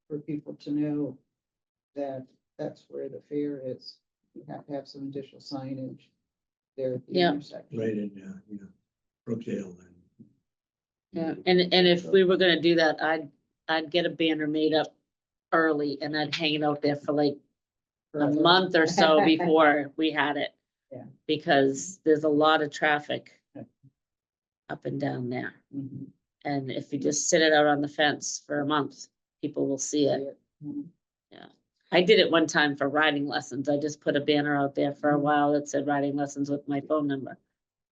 for people to know that that's where the fair is? You have to have some additional signage there at the Yeah. intersection. Right in, Brookdale and. yeah, and if we were gonna do that, I'd get a banner made up early and I'd hang it out there for like a Forever. month or so before we had it. Yeah. Because there's a lot of traffic Yeah. up and down there. Mhm. And if you just sit it out on the fence for a month, people will see it. Mhm. I did it one time for riding lessons. I just put a banner out there for a Mhm. while that said riding lessons with my phone number.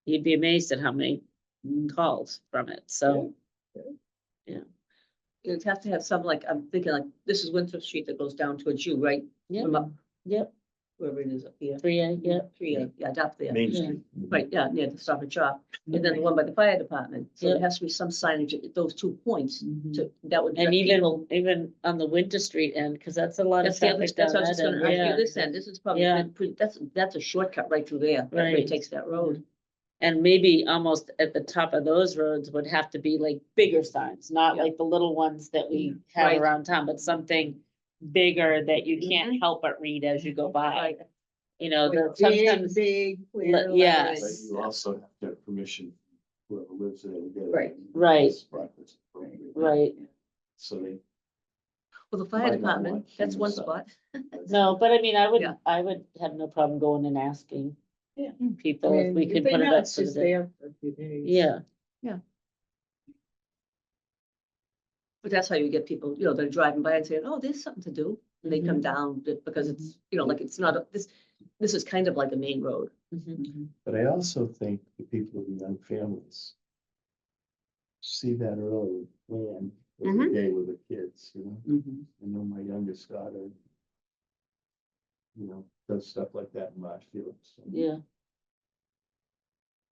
You'd be amazed at how many Mhm. calls from it, so. you'd have to have some, like, I'm thinking like, this is Winthrop Street that goes down towards you, right? Yeah, From up. yep, whoever it is up here. 3A, yeah. Yeah, up there. Main Yeah. Street. Right, yeah, near the Stop and Shop, and then the one by the fire department. So there Yeah. has to be some signage at those 2 points. Mhm. So that would. And direct people. even on the Winter Street end, because that's a lot of That's the other, traffic that's down what I was that just gonna end, argue yeah. this end. This is probably, Yeah. that's a shortcut right through there. Everybody Right. takes that road. And maybe almost at the top of those roads would have to be like bigger signs, not Yeah. like the little ones that we have Right. around town, but something bigger that you can't Mhm. help but read as you go by. Right. You know, With that sometimes, big, clear le- yes. But letters. you also have to have permission, whoever lives there to get it. Right. Right. Spot that's appropriate. right, So they. Well, the Might fire not department, want that's human one sign. spot. no, but I mean, Yeah. I would have no problem going and asking. Yeah. People if we could they put it know up it's for the just day. there for a few days. Yeah, But that's how you get people, they're driving by and saying, oh, there's something to do. And they come Mhm. down because it's, like it's not, this is kind of like a main road. mhm, Mhm. But I also think the people with the young families see that early plan with the Mhm. day with the kids, you know? Mhm. I know my youngest daughter, does stuff like that in Marshfield. So. yeah.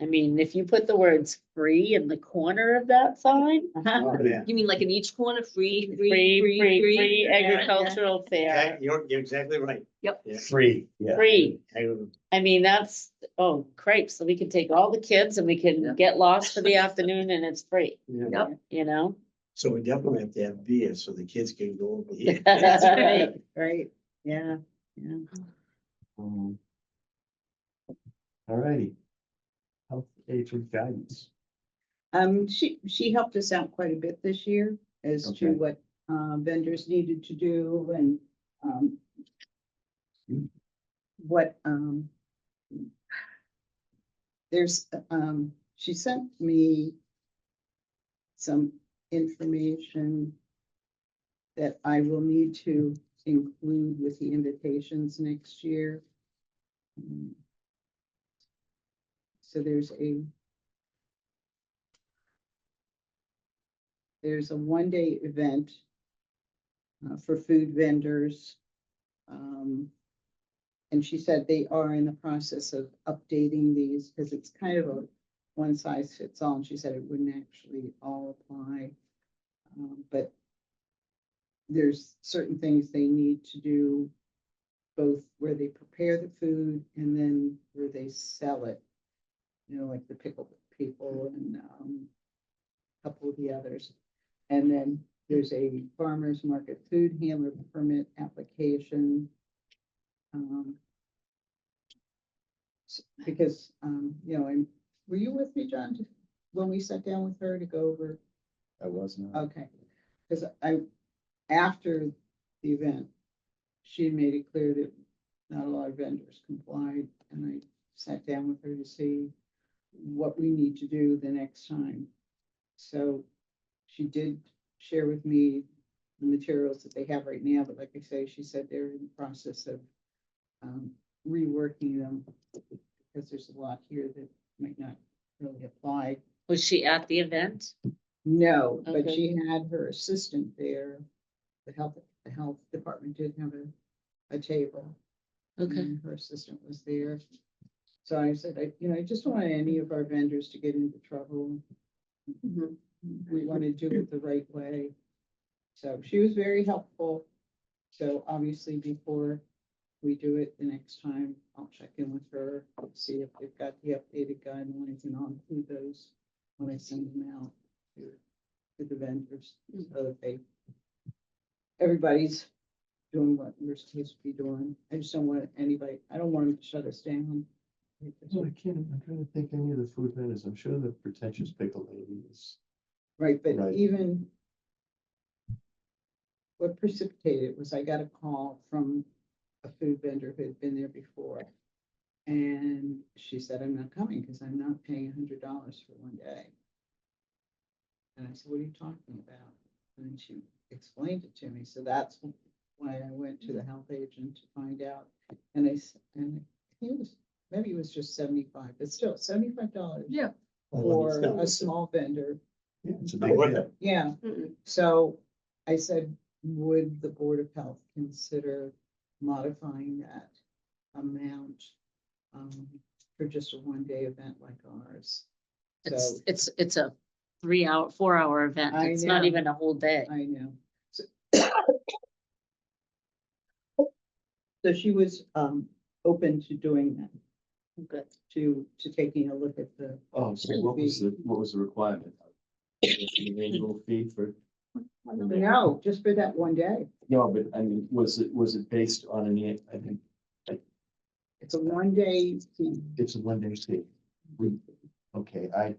I mean, if you put the words free in the corner of that sign. Oh, yeah. You mean like in each corner, free, Free Yeah, agricultural fair, You're exactly right. Yep. Yeah. Free, yeah. free. Agri- I mean, that's, oh, crepes, so we can take all the kids and we Yeah. can get lost for the afternoon and it's free, yeah. Yep. you know? So we definitely have to have beer so the kids can go over here. That's right. Right, yeah, yeah. All righty. Health agent guidance. She helped us out quite a bit this year as to Okay. what vendors needed to do and what there's she sent me some information that I will need to include with the invitations next year. So there's a one-day event for food vendors. And she said they are in the process of updating these because it's kind of a one size fits all. And she said it wouldn't actually all apply. But there's certain things they need to do, both where they prepare the food and then where they sell it. Like the pickle people and a couple of the others. And then there's a farmer's market food handler permit application. Because, and were you with me, John, when we sat down with her to go over? I wasn't. Okay, because after the event, she made it clear that not a lot of vendors complied, and I sat down with her to see what we need to do the next time. So she did share with me the materials that they have right now, but like I say, she said they're in the process of reworking them because there's a lot here that might not really apply. Was she at the event? No, but Okay. she had her assistant there. The health department did have a table. Okay, and her assistant was there. So I said, I just don't want any of our vendors to get into trouble. Mhm. We want to do it the right way. So she was very helpful. So obviously before we do it the next time, I'll check in with her, see if they've got the updated guidelines, and I'll include those when I send them out to the vendors. So that everybody's doing what we're supposed to be doing. I just don't want anybody, I don't want them to shut us down. Well, I'm trying to think any of the food vendors. I'm sure the pretentious pickle lady is. Right, but Right. even what precipitated it was I got a call from a food vendor who had been there before. And she said, I'm not coming because I'm not paying $100 for one day. And I said, what are you talking about? And she explained it to me. So that's why I went to the health agent to find out. And I think it was, maybe it was just 75, but still $75 Yeah. for a small vendor. Yeah, it's a I big wouldn't. deal. Yeah, Mm-mm. so I said, would the Board of Health consider modifying that? amount, for just a one-day event like ours. So, It's a 3 hour, 4 hour event. I It's not know. even a whole day. I know. So she was, open to doing that, Good. to taking a look at the, Oh, so what was the requirement? An annual fee for? no, just for that one day. No, but I mean, was it based on any, I think, It's a one-day fee. it's a one-day fee. Okay, I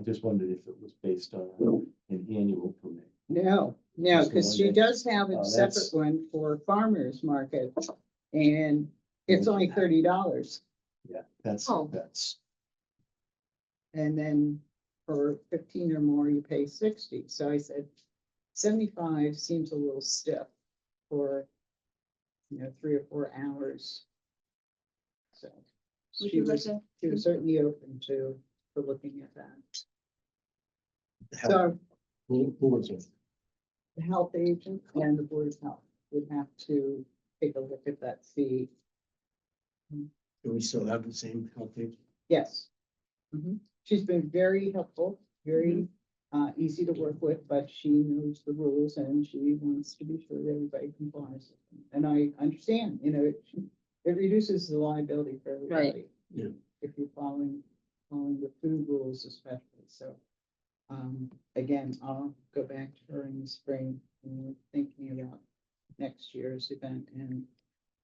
just wondered if it was based on an annual permit. No, Just the because one she day. does have Oh, a separate that's- one for farmers market. And it's only $30. Yeah, Oh. that's, And then for 15 or more, you pay 60. So I said, 75 seems a little stiff for, 3 or 4 hours. So Would she you like was, to- she was certainly open to looking at that. Help. So Who was it? the health agent and the board of health would have to take a look at that fee. Do we still have the same health agent? Yes. Mhm. She's been very helpful, very easy to work with, but she knows the rules and she wants to be sure that everybody complies. with them. And I understand, it reduces the liability for everybody. Yeah. If you're following the food rules especially, so. Again, I'll go back to her in the spring when we're thinking about next year's event and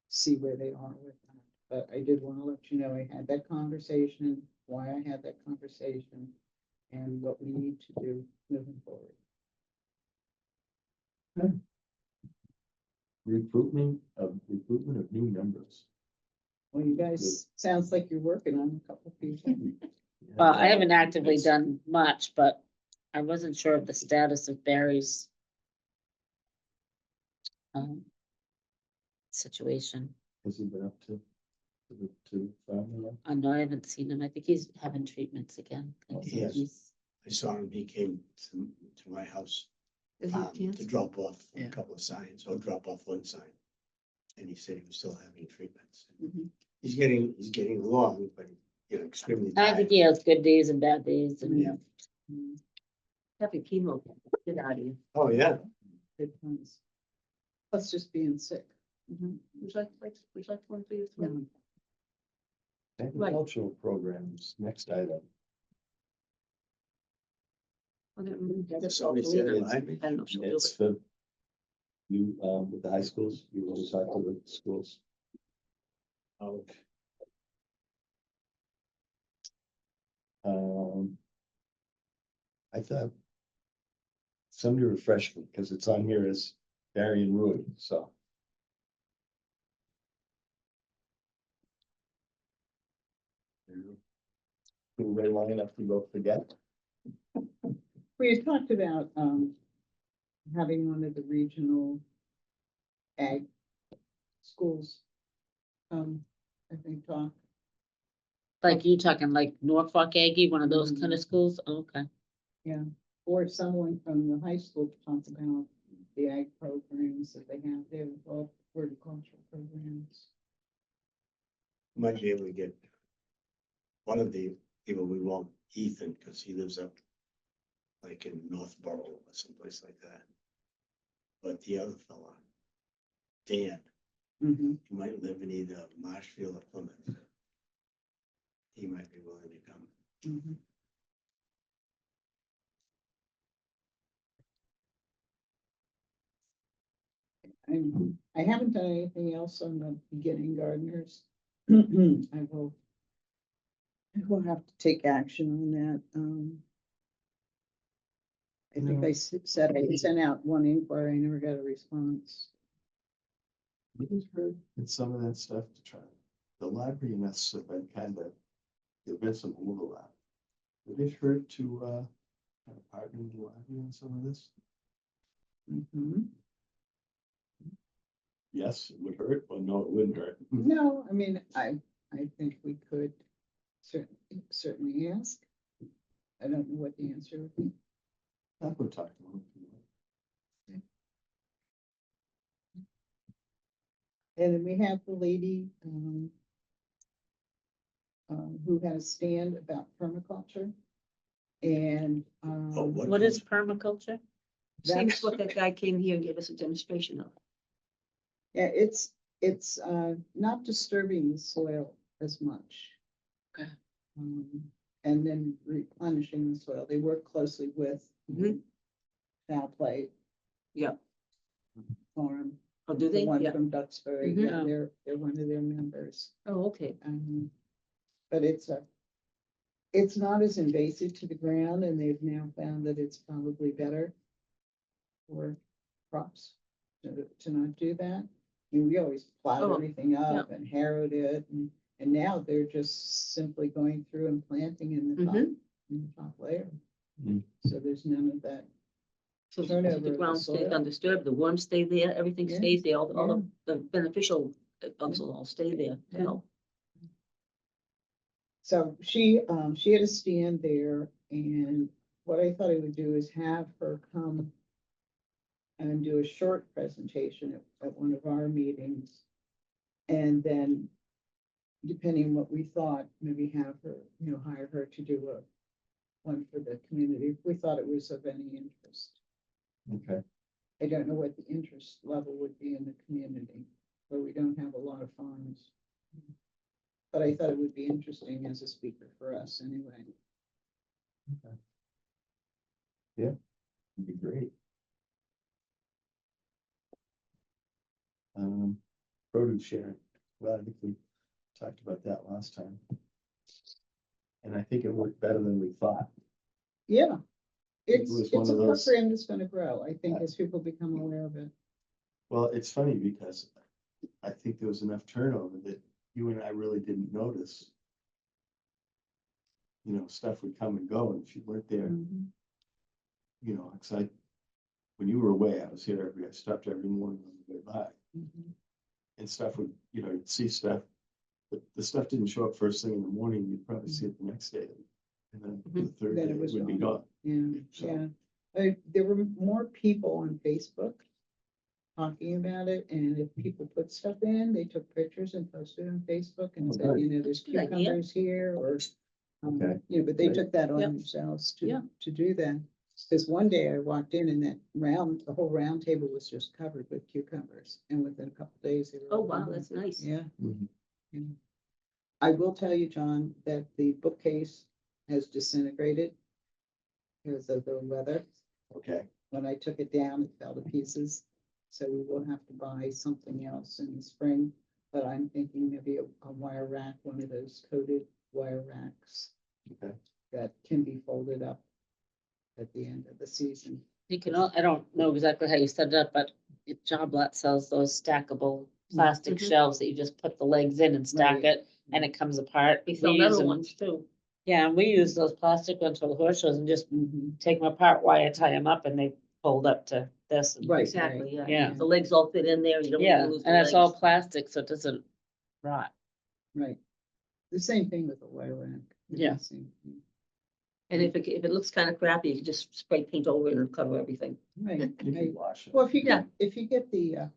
see where they are with that. But I did want to let you know I had that conversation, why I had that conversation, and what we need to do moving forward. recruitment of new members. Well, you guys, sounds like you're working on a couple people. Well, I haven't actively done much, but I wasn't sure of the status of Barry's situation. Has he been up to farming? I know I haven't seen him. I think he's having treatments again. I think Yes. he's- I saw him, he came to my house Is he to cancer? drop off a Yeah. couple of signs, or drop off one sign. And he said he was still having treatments. Mhm. He's getting along, but, extremely I think tired. he has good days and bad days and. Yeah. Having chemo, get out of you. Oh, yeah. Good times. Plus just being sick. Would you like one for your throat? No. Agricultural programs, next item. I don't know. Somebody said it, I don't know if she'll do It's it. the, with the high schools, you want to talk to the schools. Okay. I thought somebody refreshed me, because it's on here as Barry and Roy, so. Who wait long enough to go forget? We had talked about, having one of the regional ag schools. I think talk, Like you talking like Norfolk Aggie, one of those kind of schools? Okay. or someone from the high school to talk about the ag programs that they have there, well, horticultural programs. Might be able to get one of the people we want, Ethan, because he lives up like in Northborough or someplace like that. But the other fella, Dan, Mhm. he might live in either Marshfield or Plymouth. He might be willing to come. Mhm. I haven't done anything else on the beginning gardeners. I will have to take action on that. I think I said I sent out one inquiry, I never got a response. We just heard in some of that stuff to try, the library and us have been there've been some overlap. Would it hurt to, kind of partner with the library on some of this? Mhm. Yes, it would hurt, but no, it wouldn't hurt. No, I mean, I think we could certainly ask. I don't know what the answer would be. I would talk to them. And then we have the lady, who had a stand about permaculture. And, What is permaculture? Same that's, as what that guy came here and gave us a demonstration of. yeah, it's not disturbing the soil as much. Okay. And then replenishing the soil. They work closely with Mhm. Foul Play Yeah. Farm, Oh, do the they? one Yeah. from Duxbury. Mhm. Yeah, they're one of their members. Oh, okay. But it's not as invasive to the ground, and they've now found that it's probably better for crops to not do that. I mean, we always plowed Oh, everything up and harrowed it, and now they're just simply going through and planting in the top, Mhm. in the top layer. Mm. So there's none of that. So Turnover of the the ground stays soil. undisturbed, the worms stay there, everything Yeah, stays there, all yeah. of the beneficial bugs will all stay there, you Yeah. know. So she had a stand there, and what I thought I would do is have her come and do a short presentation at one of our meetings. And then, depending what we thought, maybe have her, hire her to do one for the community, if we thought it was of any interest. Okay, I don't know what the interest level would be in the community, where we don't have a lot of farms. But I thought it would be interesting as a speaker for us anyway. it'd be great. Produce sharing, well, I think we talked about that last time. And I think it worked better than we thought. Yeah. It It's was a one of those- program that's gonna grow, I think, as people become aware of it. Well, it's funny because I think there was enough turnover that you and I really didn't notice. Stuff would come and go, and if you weren't there, it's like, when you were away, I was here I stopped every morning on the way by, and stuff would, you'd see stuff, but the stuff didn't show up first thing in the morning, you'd probably see it the next day. And then the third Then day it it was would be gone. gone. Yeah, So- yeah. There were more people on Facebook talking about it, and if people put stuff in, they took pictures and posted on Facebook and said, Okay. there's Good idea. cucumbers here, or, Okay. but they Right. took that on Yep. themselves Yeah. to do that. Because one day I walked in and the whole round table was just covered with cucumbers, and within a couple of days they were. Oh, all wow, gone. that's nice. Yeah. Mhm. Yeah. I will tell you, John, that the bookcase has disintegrated because of the weather. Okay, When I took it down, it fell to pieces. So we will have to buy something else in the spring, but I'm thinking maybe a wire rack, one of those coated wire racks okay. that can be folded up at the end of the season. You can, I don't know exactly how you set it up, but Job Lot sells those stackable plastic Mhm. shelves that you just put the legs in and stack Right. it, and it comes apart. They sell We use metal them- ones too. Yeah, and we use those plastic ones for the horse shows and just Mhm. take them apart, wire tie them up, and they fold up to this. and- Right. Exactly, yeah. Yeah. The legs all fit in there, you don't Yeah, lose the and it's all legs. plastic, so it doesn't rot. Right. The same thing with the wire rack. Yeah. Same thing. And if it looks kind of crappy, you can just spray paint over it and cover everything. Right. You I- can wash it. Well, if you Yeah. get the,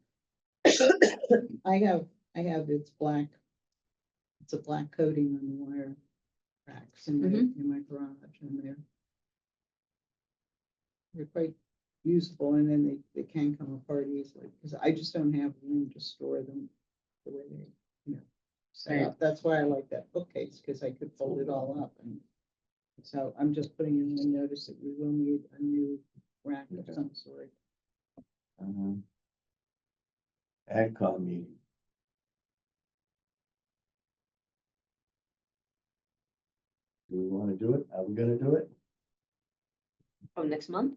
I have it's black. It's a black coating on the wire racks in my garage, and they're quite usable, and then they can come apart easily, because I just don't have room to store them the way they, set Right. up. That's why I like that bookcase, because I could fold it all up, and so I'm just putting in the notice that we will need a new rack of Okay. some sort. AgCom meeting. Do we want to do it? Are we gonna do it? Oh, next month?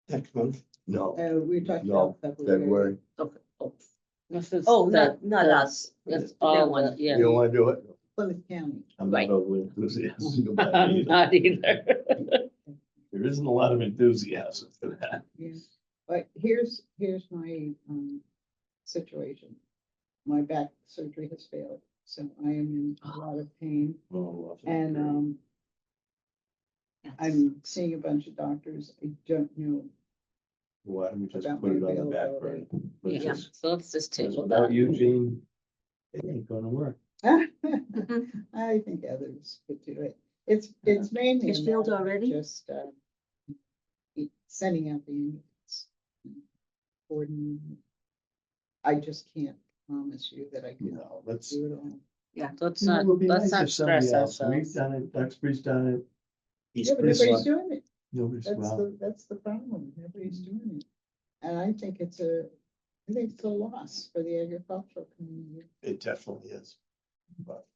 Next month. No, We talked no, about February. Okay. Oh, This is Oh, the- not the- us. It's That all one. the, yeah. You don't wanna do it? Plymouth County. I'm Right. not overly enthusiastic about it I'm either. not either. There isn't a lot of enthusiasm for that. Yeah, but here's my situation. My back surgery has failed, so I am in a lot of pain, Well, and I'm seeing a bunch of doctors. I don't know why don't we just About put it my on the back availability. burner? Let's Yeah, just- so let's just because table without that. Eugene, it ain't gonna work. I think others could do it. It's mainly. It's a filled matter of already? Just, sending out the emails. Coordinating. I just can't promise you that I You can know, let's. do it all. Yeah. Let's You know, not, it would be let's nice not if somebody stress else, we've ourselves. done it, Duxbury's done it, He's Yeah, but pretty nobody's slow. doing it. nobody's, well, That's the problem. Nobody's doing it. And I think it's a loss for the agricultural community. it definitely is, but.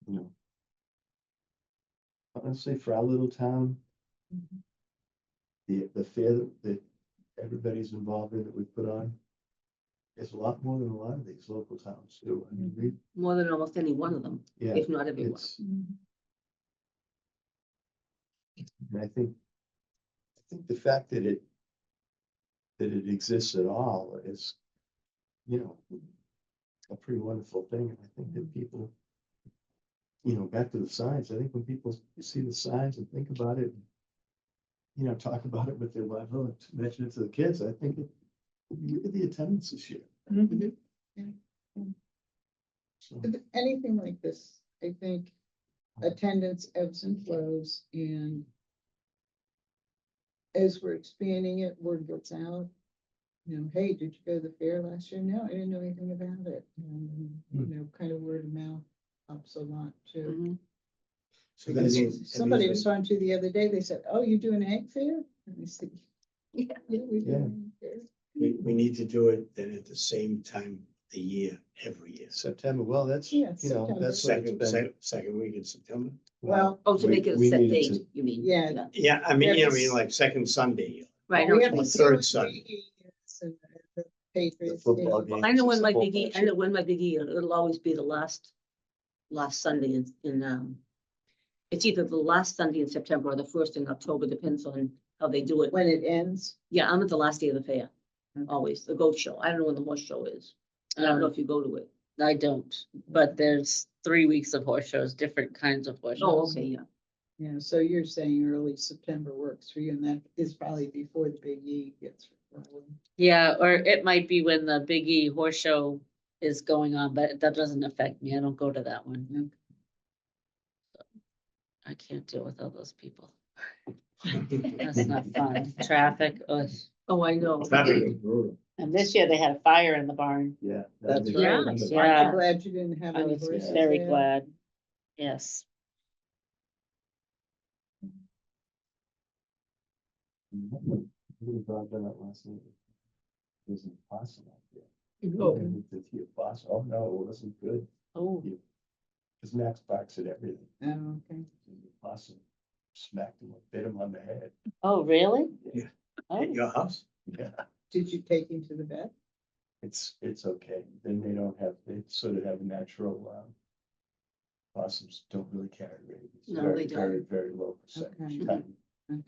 You know. Honestly, for our little town, the fair that everybody's involved in that we put on. Is a lot more than a lot of these local towns do. I mean, we, More than almost any one of them, yeah, if not everyone. it's, and I think the fact that it exists at all is, you know, a pretty wonderful thing. And I think that people, you know, back to the signs, I think when people see the signs and think about it, you know, talk about it with their wife, or mention it to the kids, I think it, look at the attendance this year. Mhm. So, But anything like this, I think attendance ebbs and flows, and as we're expanding it, word gets out. You know, hey, did you go to the fair last year? No, I didn't know anything about it. And, you know, kind of word of mouth helps a lot too. Mhm. So that means. Somebody was talking to the other day, they said, oh, you do an egg fair? And I said, Yeah. yeah, we do Yeah. an egg fair. We need to do it then at the same time of the year, every year. September, well, that's, Yeah, you know, September. that's what it's been. Second week in September. Well, Oh, to we- make it a we set needed date, to- you mean? Yeah. Yeah, I mean, Yeah, you know, I it's- mean, like second Sunday. Right, we no, have to on see third what Sunday. the is and the Patriots. football game. game. I know when my Football biggie, I know when my biggie, it'll always be the last Sunday it's either the last Sunday in September or the first in October, depends on how they do it. When it ends. Yeah, I'm at the last day of the fair, Okay. always, the goat show. I don't know when the horse show is. And I don't know if you go to it. I don't, but there's 3 weeks of horse shows, different kinds of horse Oh, shows. okay, yeah. Yeah, so you're saying early September works for you, and that is probably before the Big E gets rolling. Yeah, or it might be when the Big E horse show is going on, but that doesn't affect me. I don't go to that one. I can't deal with all those people. That's not fun. Traffic, ugh. Oh, I know. Traffic is brutal. And this year they had a fire in the barn. Yeah. That's Yeah, right. yeah. I'm glad you didn't have I any was horses very there. glad. Yes. We brought that up last night. It was impossible. Oh. The tea of possum. Oh, no, it wasn't good. Oh, Because Max barks at everything. Oh, okay. The possum smacked him, bit him on the head. oh, really? Yeah. Oh, At your house? Yeah, Did you take him to the vet? it's okay. Then they don't have, they sort of have natural, possums don't really carry rabies. No, Very, they don't. Very, very low percentage. Okay. Tiny. Okay,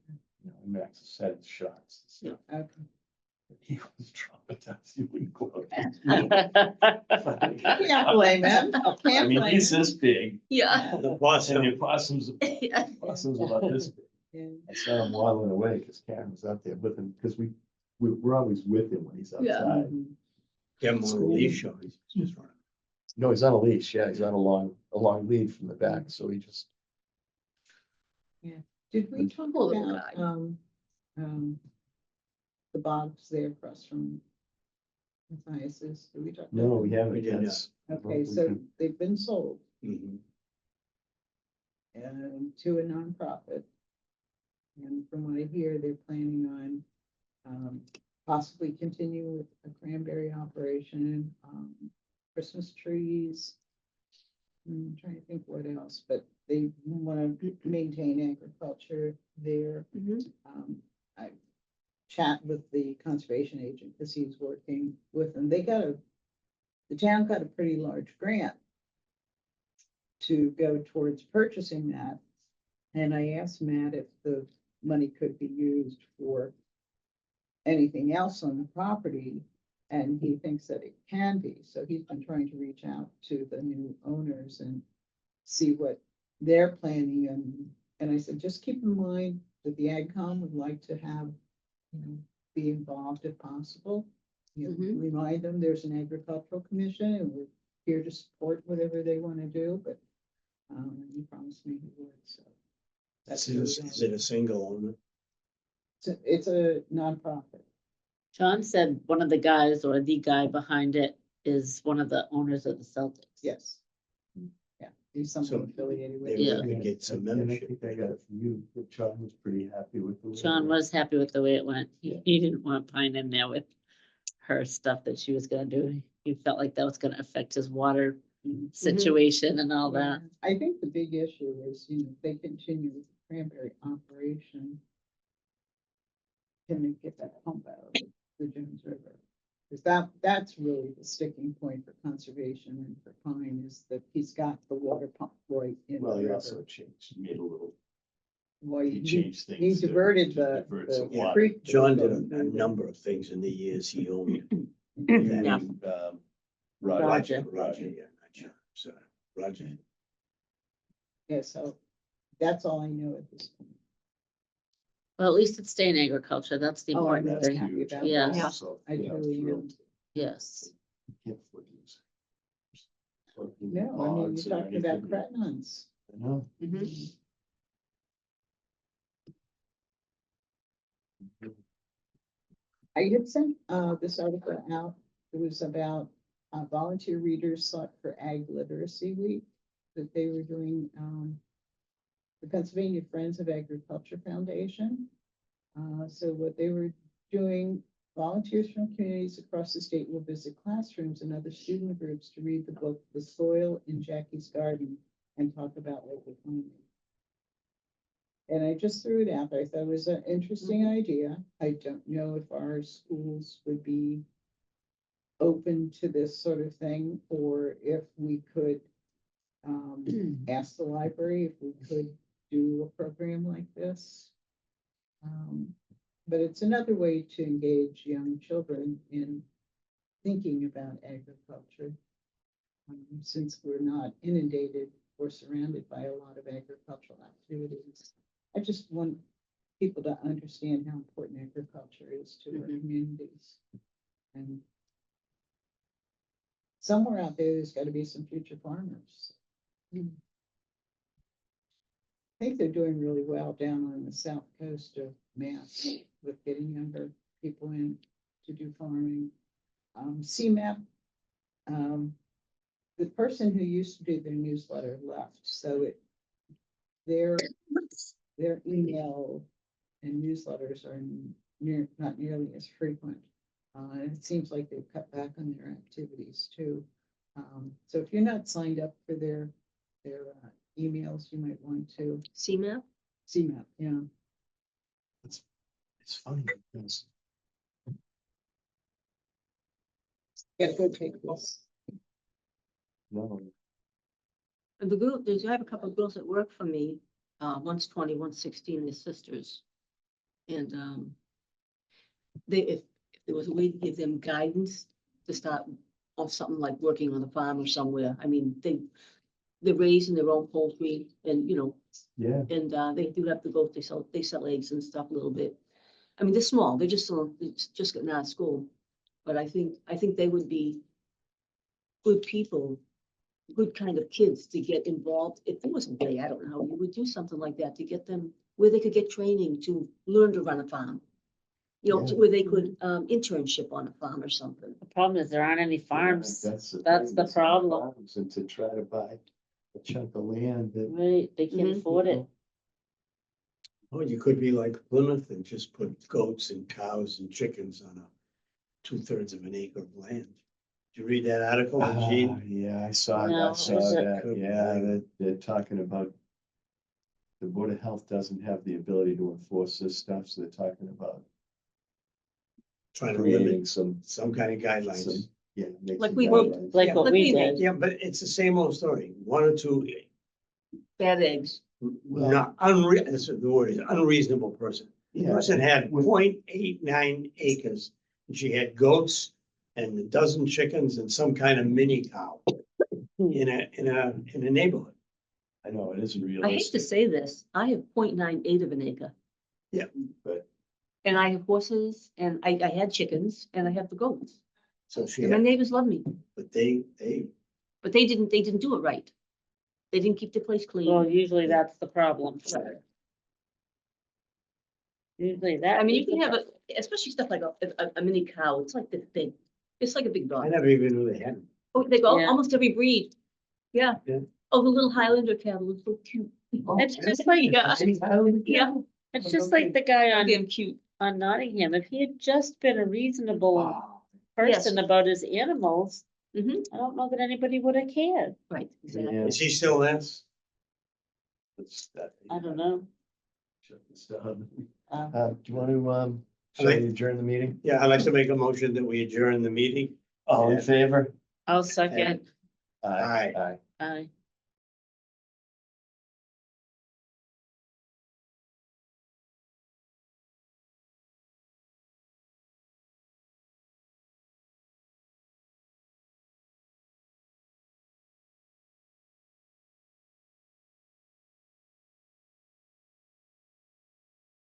You know, Max has had his shots. and stuff. okay. He was traumatized. He wouldn't go out. Can't blame him. I Can't mean, blame he's him. this big. Yeah. The And possum, the possums, Yeah. possums about this big. Yeah. I saw him waddling away because Karen was out there with him, because we're always with him when he's Yeah. outside. Mhm. get him on a leash, or he's just running. No, he's on a leash. Yeah, he's on a long lead from the back, so he just. Did we talk Poor little about, guy. the bogs there across from Matthias's? Did we talk? about No, we that? haven't. We did not. That's- Okay, we so can- they've been sold Mhm. to a nonprofit. And from what I hear, they're planning on possibly continue with a cranberry operation, Christmas trees. I'm trying to think what else, but they want to maintain agriculture there. Mhm. I chat with the conservation agent because he's working with them. The town got a pretty large grant to go towards purchasing that. And I asked Matt if the money could be used for anything else on the property, and he thinks that it can be. So he's been trying to reach out to the new owners and see what they're planning and And I said, just keep in mind that the AgCom would like to have, be involved if possible. Remind them there's an agricultural commission and we're here to support whatever they want to do, but he promised me he would, so. That's Is it a single owner? It's a nonprofit. John said one of the guys or the guy behind it is one of the owners of the Celtics. Yes. Yeah, he's something So affiliated with. Maybe Yeah. we can get some And I membership. think I got it from you, but John was pretty happy with the. way it John went. was happy with the way it went. Yeah. He didn't want Pine in there with her stuff that she was gonna do. He felt like that was gonna affect his water situation and all that. Yeah, I think the big issue is, if they continue with the cranberry operation. Can they get that pump out of the Jones River? Because that's really the sticking point for conservation and for Pine is that he's got the water pump right in the Well, he river. also changed, made a little, Well, he changed things. he to- diverted to the divert some Yeah, water. creek. John did a number of things in the years he owned it. You Yeah. mean, Roger. Roger, yeah, not John, sorry, Roger. Yeah, so that's all I know at this point. Well, at least it's staying agriculture. That's the Oh, I'm important That's thing. happy huge. about Yeah. that. So, I yeah, I'm truly am. thrilled. Yes. Can't afford to use it. No, I mean, Logs you're and talking about anything. cretinons. I know. Mhm. I had sent this article out. It was about volunteer readers sought for Ag Literacy Week that they were doing. The Pennsylvania Friends of Agriculture Foundation. So what they were doing, volunteers from communities across the state will visit classrooms and other student groups to read the book, The Soil in Jackie's Garden, and talk about local farming. And I just threw it out there. I thought it was an interesting idea. I don't know if our schools would be open to this sort of thing, or if we could ask the library if we could do a program like this. But it's another way to engage young children in thinking about agriculture. Since we're not inundated or surrounded by a lot of agricultural activities. I just want people to understand how important agriculture is to our Mhm. communities. And somewhere out there's got to be some future farmers. Mm. I think they're doing really well down on the south coast of Mass with getting younger people in to do farming. CMAP, the person who used to do their newsletter left, so their email and newsletters are not nearly as frequent. And it seems like they've cut back on their activities too. So if you're not signed up for their emails, you might want to. CMAP? CMAP, yeah. It's funny because Gotta go take this. no, And the girl, I have a couple of girls that work for me, one's 20, one's 16, they're sisters. And, if there was a way to give them guidance to start off something like working on a farm or somewhere, I mean, they're raising their own poultry and, yeah, and, they do have to go, they sell eggs and stuff a little bit. I mean, they're small, they're just getting out of school, but I think they would be good people, good kind of kids to get involved. If there was a way, I don't know, you would do something like that to get them where they could get training to learn to run a farm. Yeah. Where they could, internship on a farm or something. The problem is there aren't any farms. That's That's thing, the there's no problem. farms, and to try to buy a chunk of land that. Right, they can't Mhm. afford it. Or you could be like Plymouth and just put goats and cows and chickens on a 2/3 of an acre of land. Did you read that article, Gene? Yeah, I saw No, is it- that, yeah, that they're talking about. The Board of Health doesn't have the ability to enforce this stuff, so they're talking about Trying to limit creating some kind of guidelines. some, yeah. make Like some we did. guidelines. Like Yeah, what like we we did. Yeah, but it's the same old story. One or two, Bad eggs. not this is the word, is unreasonable person. The Yeah, person had with- 0.89 acres, and she had goats and a dozen chickens and some kind of mini cow in a neighborhood. I know, it isn't I hate to realistic, say this, I have 0.98 of an acre. but And I have horses and I had chickens and I have the goats. So she And my had, neighbors love me, but they, but they didn't do it right. They didn't keep the place Well, clean. usually that's the problem. Usually that. I mean, you is can the have especially stuff like a mini cow, it's like this big, it's like a big I dog. never even knew they had them. Oh, they go Yeah. almost every breed. Yeah. Yeah. Oh, the little Highlander cattle is so cute. It's just like, Yeah, yeah, it's just like the guy on, damn cute. on Nottingham. If he had just been a reasonable person about his animals, Mhm. I don't know that anybody would have cared. Right, exactly. yeah, Is he still there? it's that. I don't know. Shut this down. Um, Do you want to, shall like- we adjourn the meeting? Yeah, I'd like to make a motion that we adjourn the meeting. All in favor? I'll second. Aye. Aye. Aye.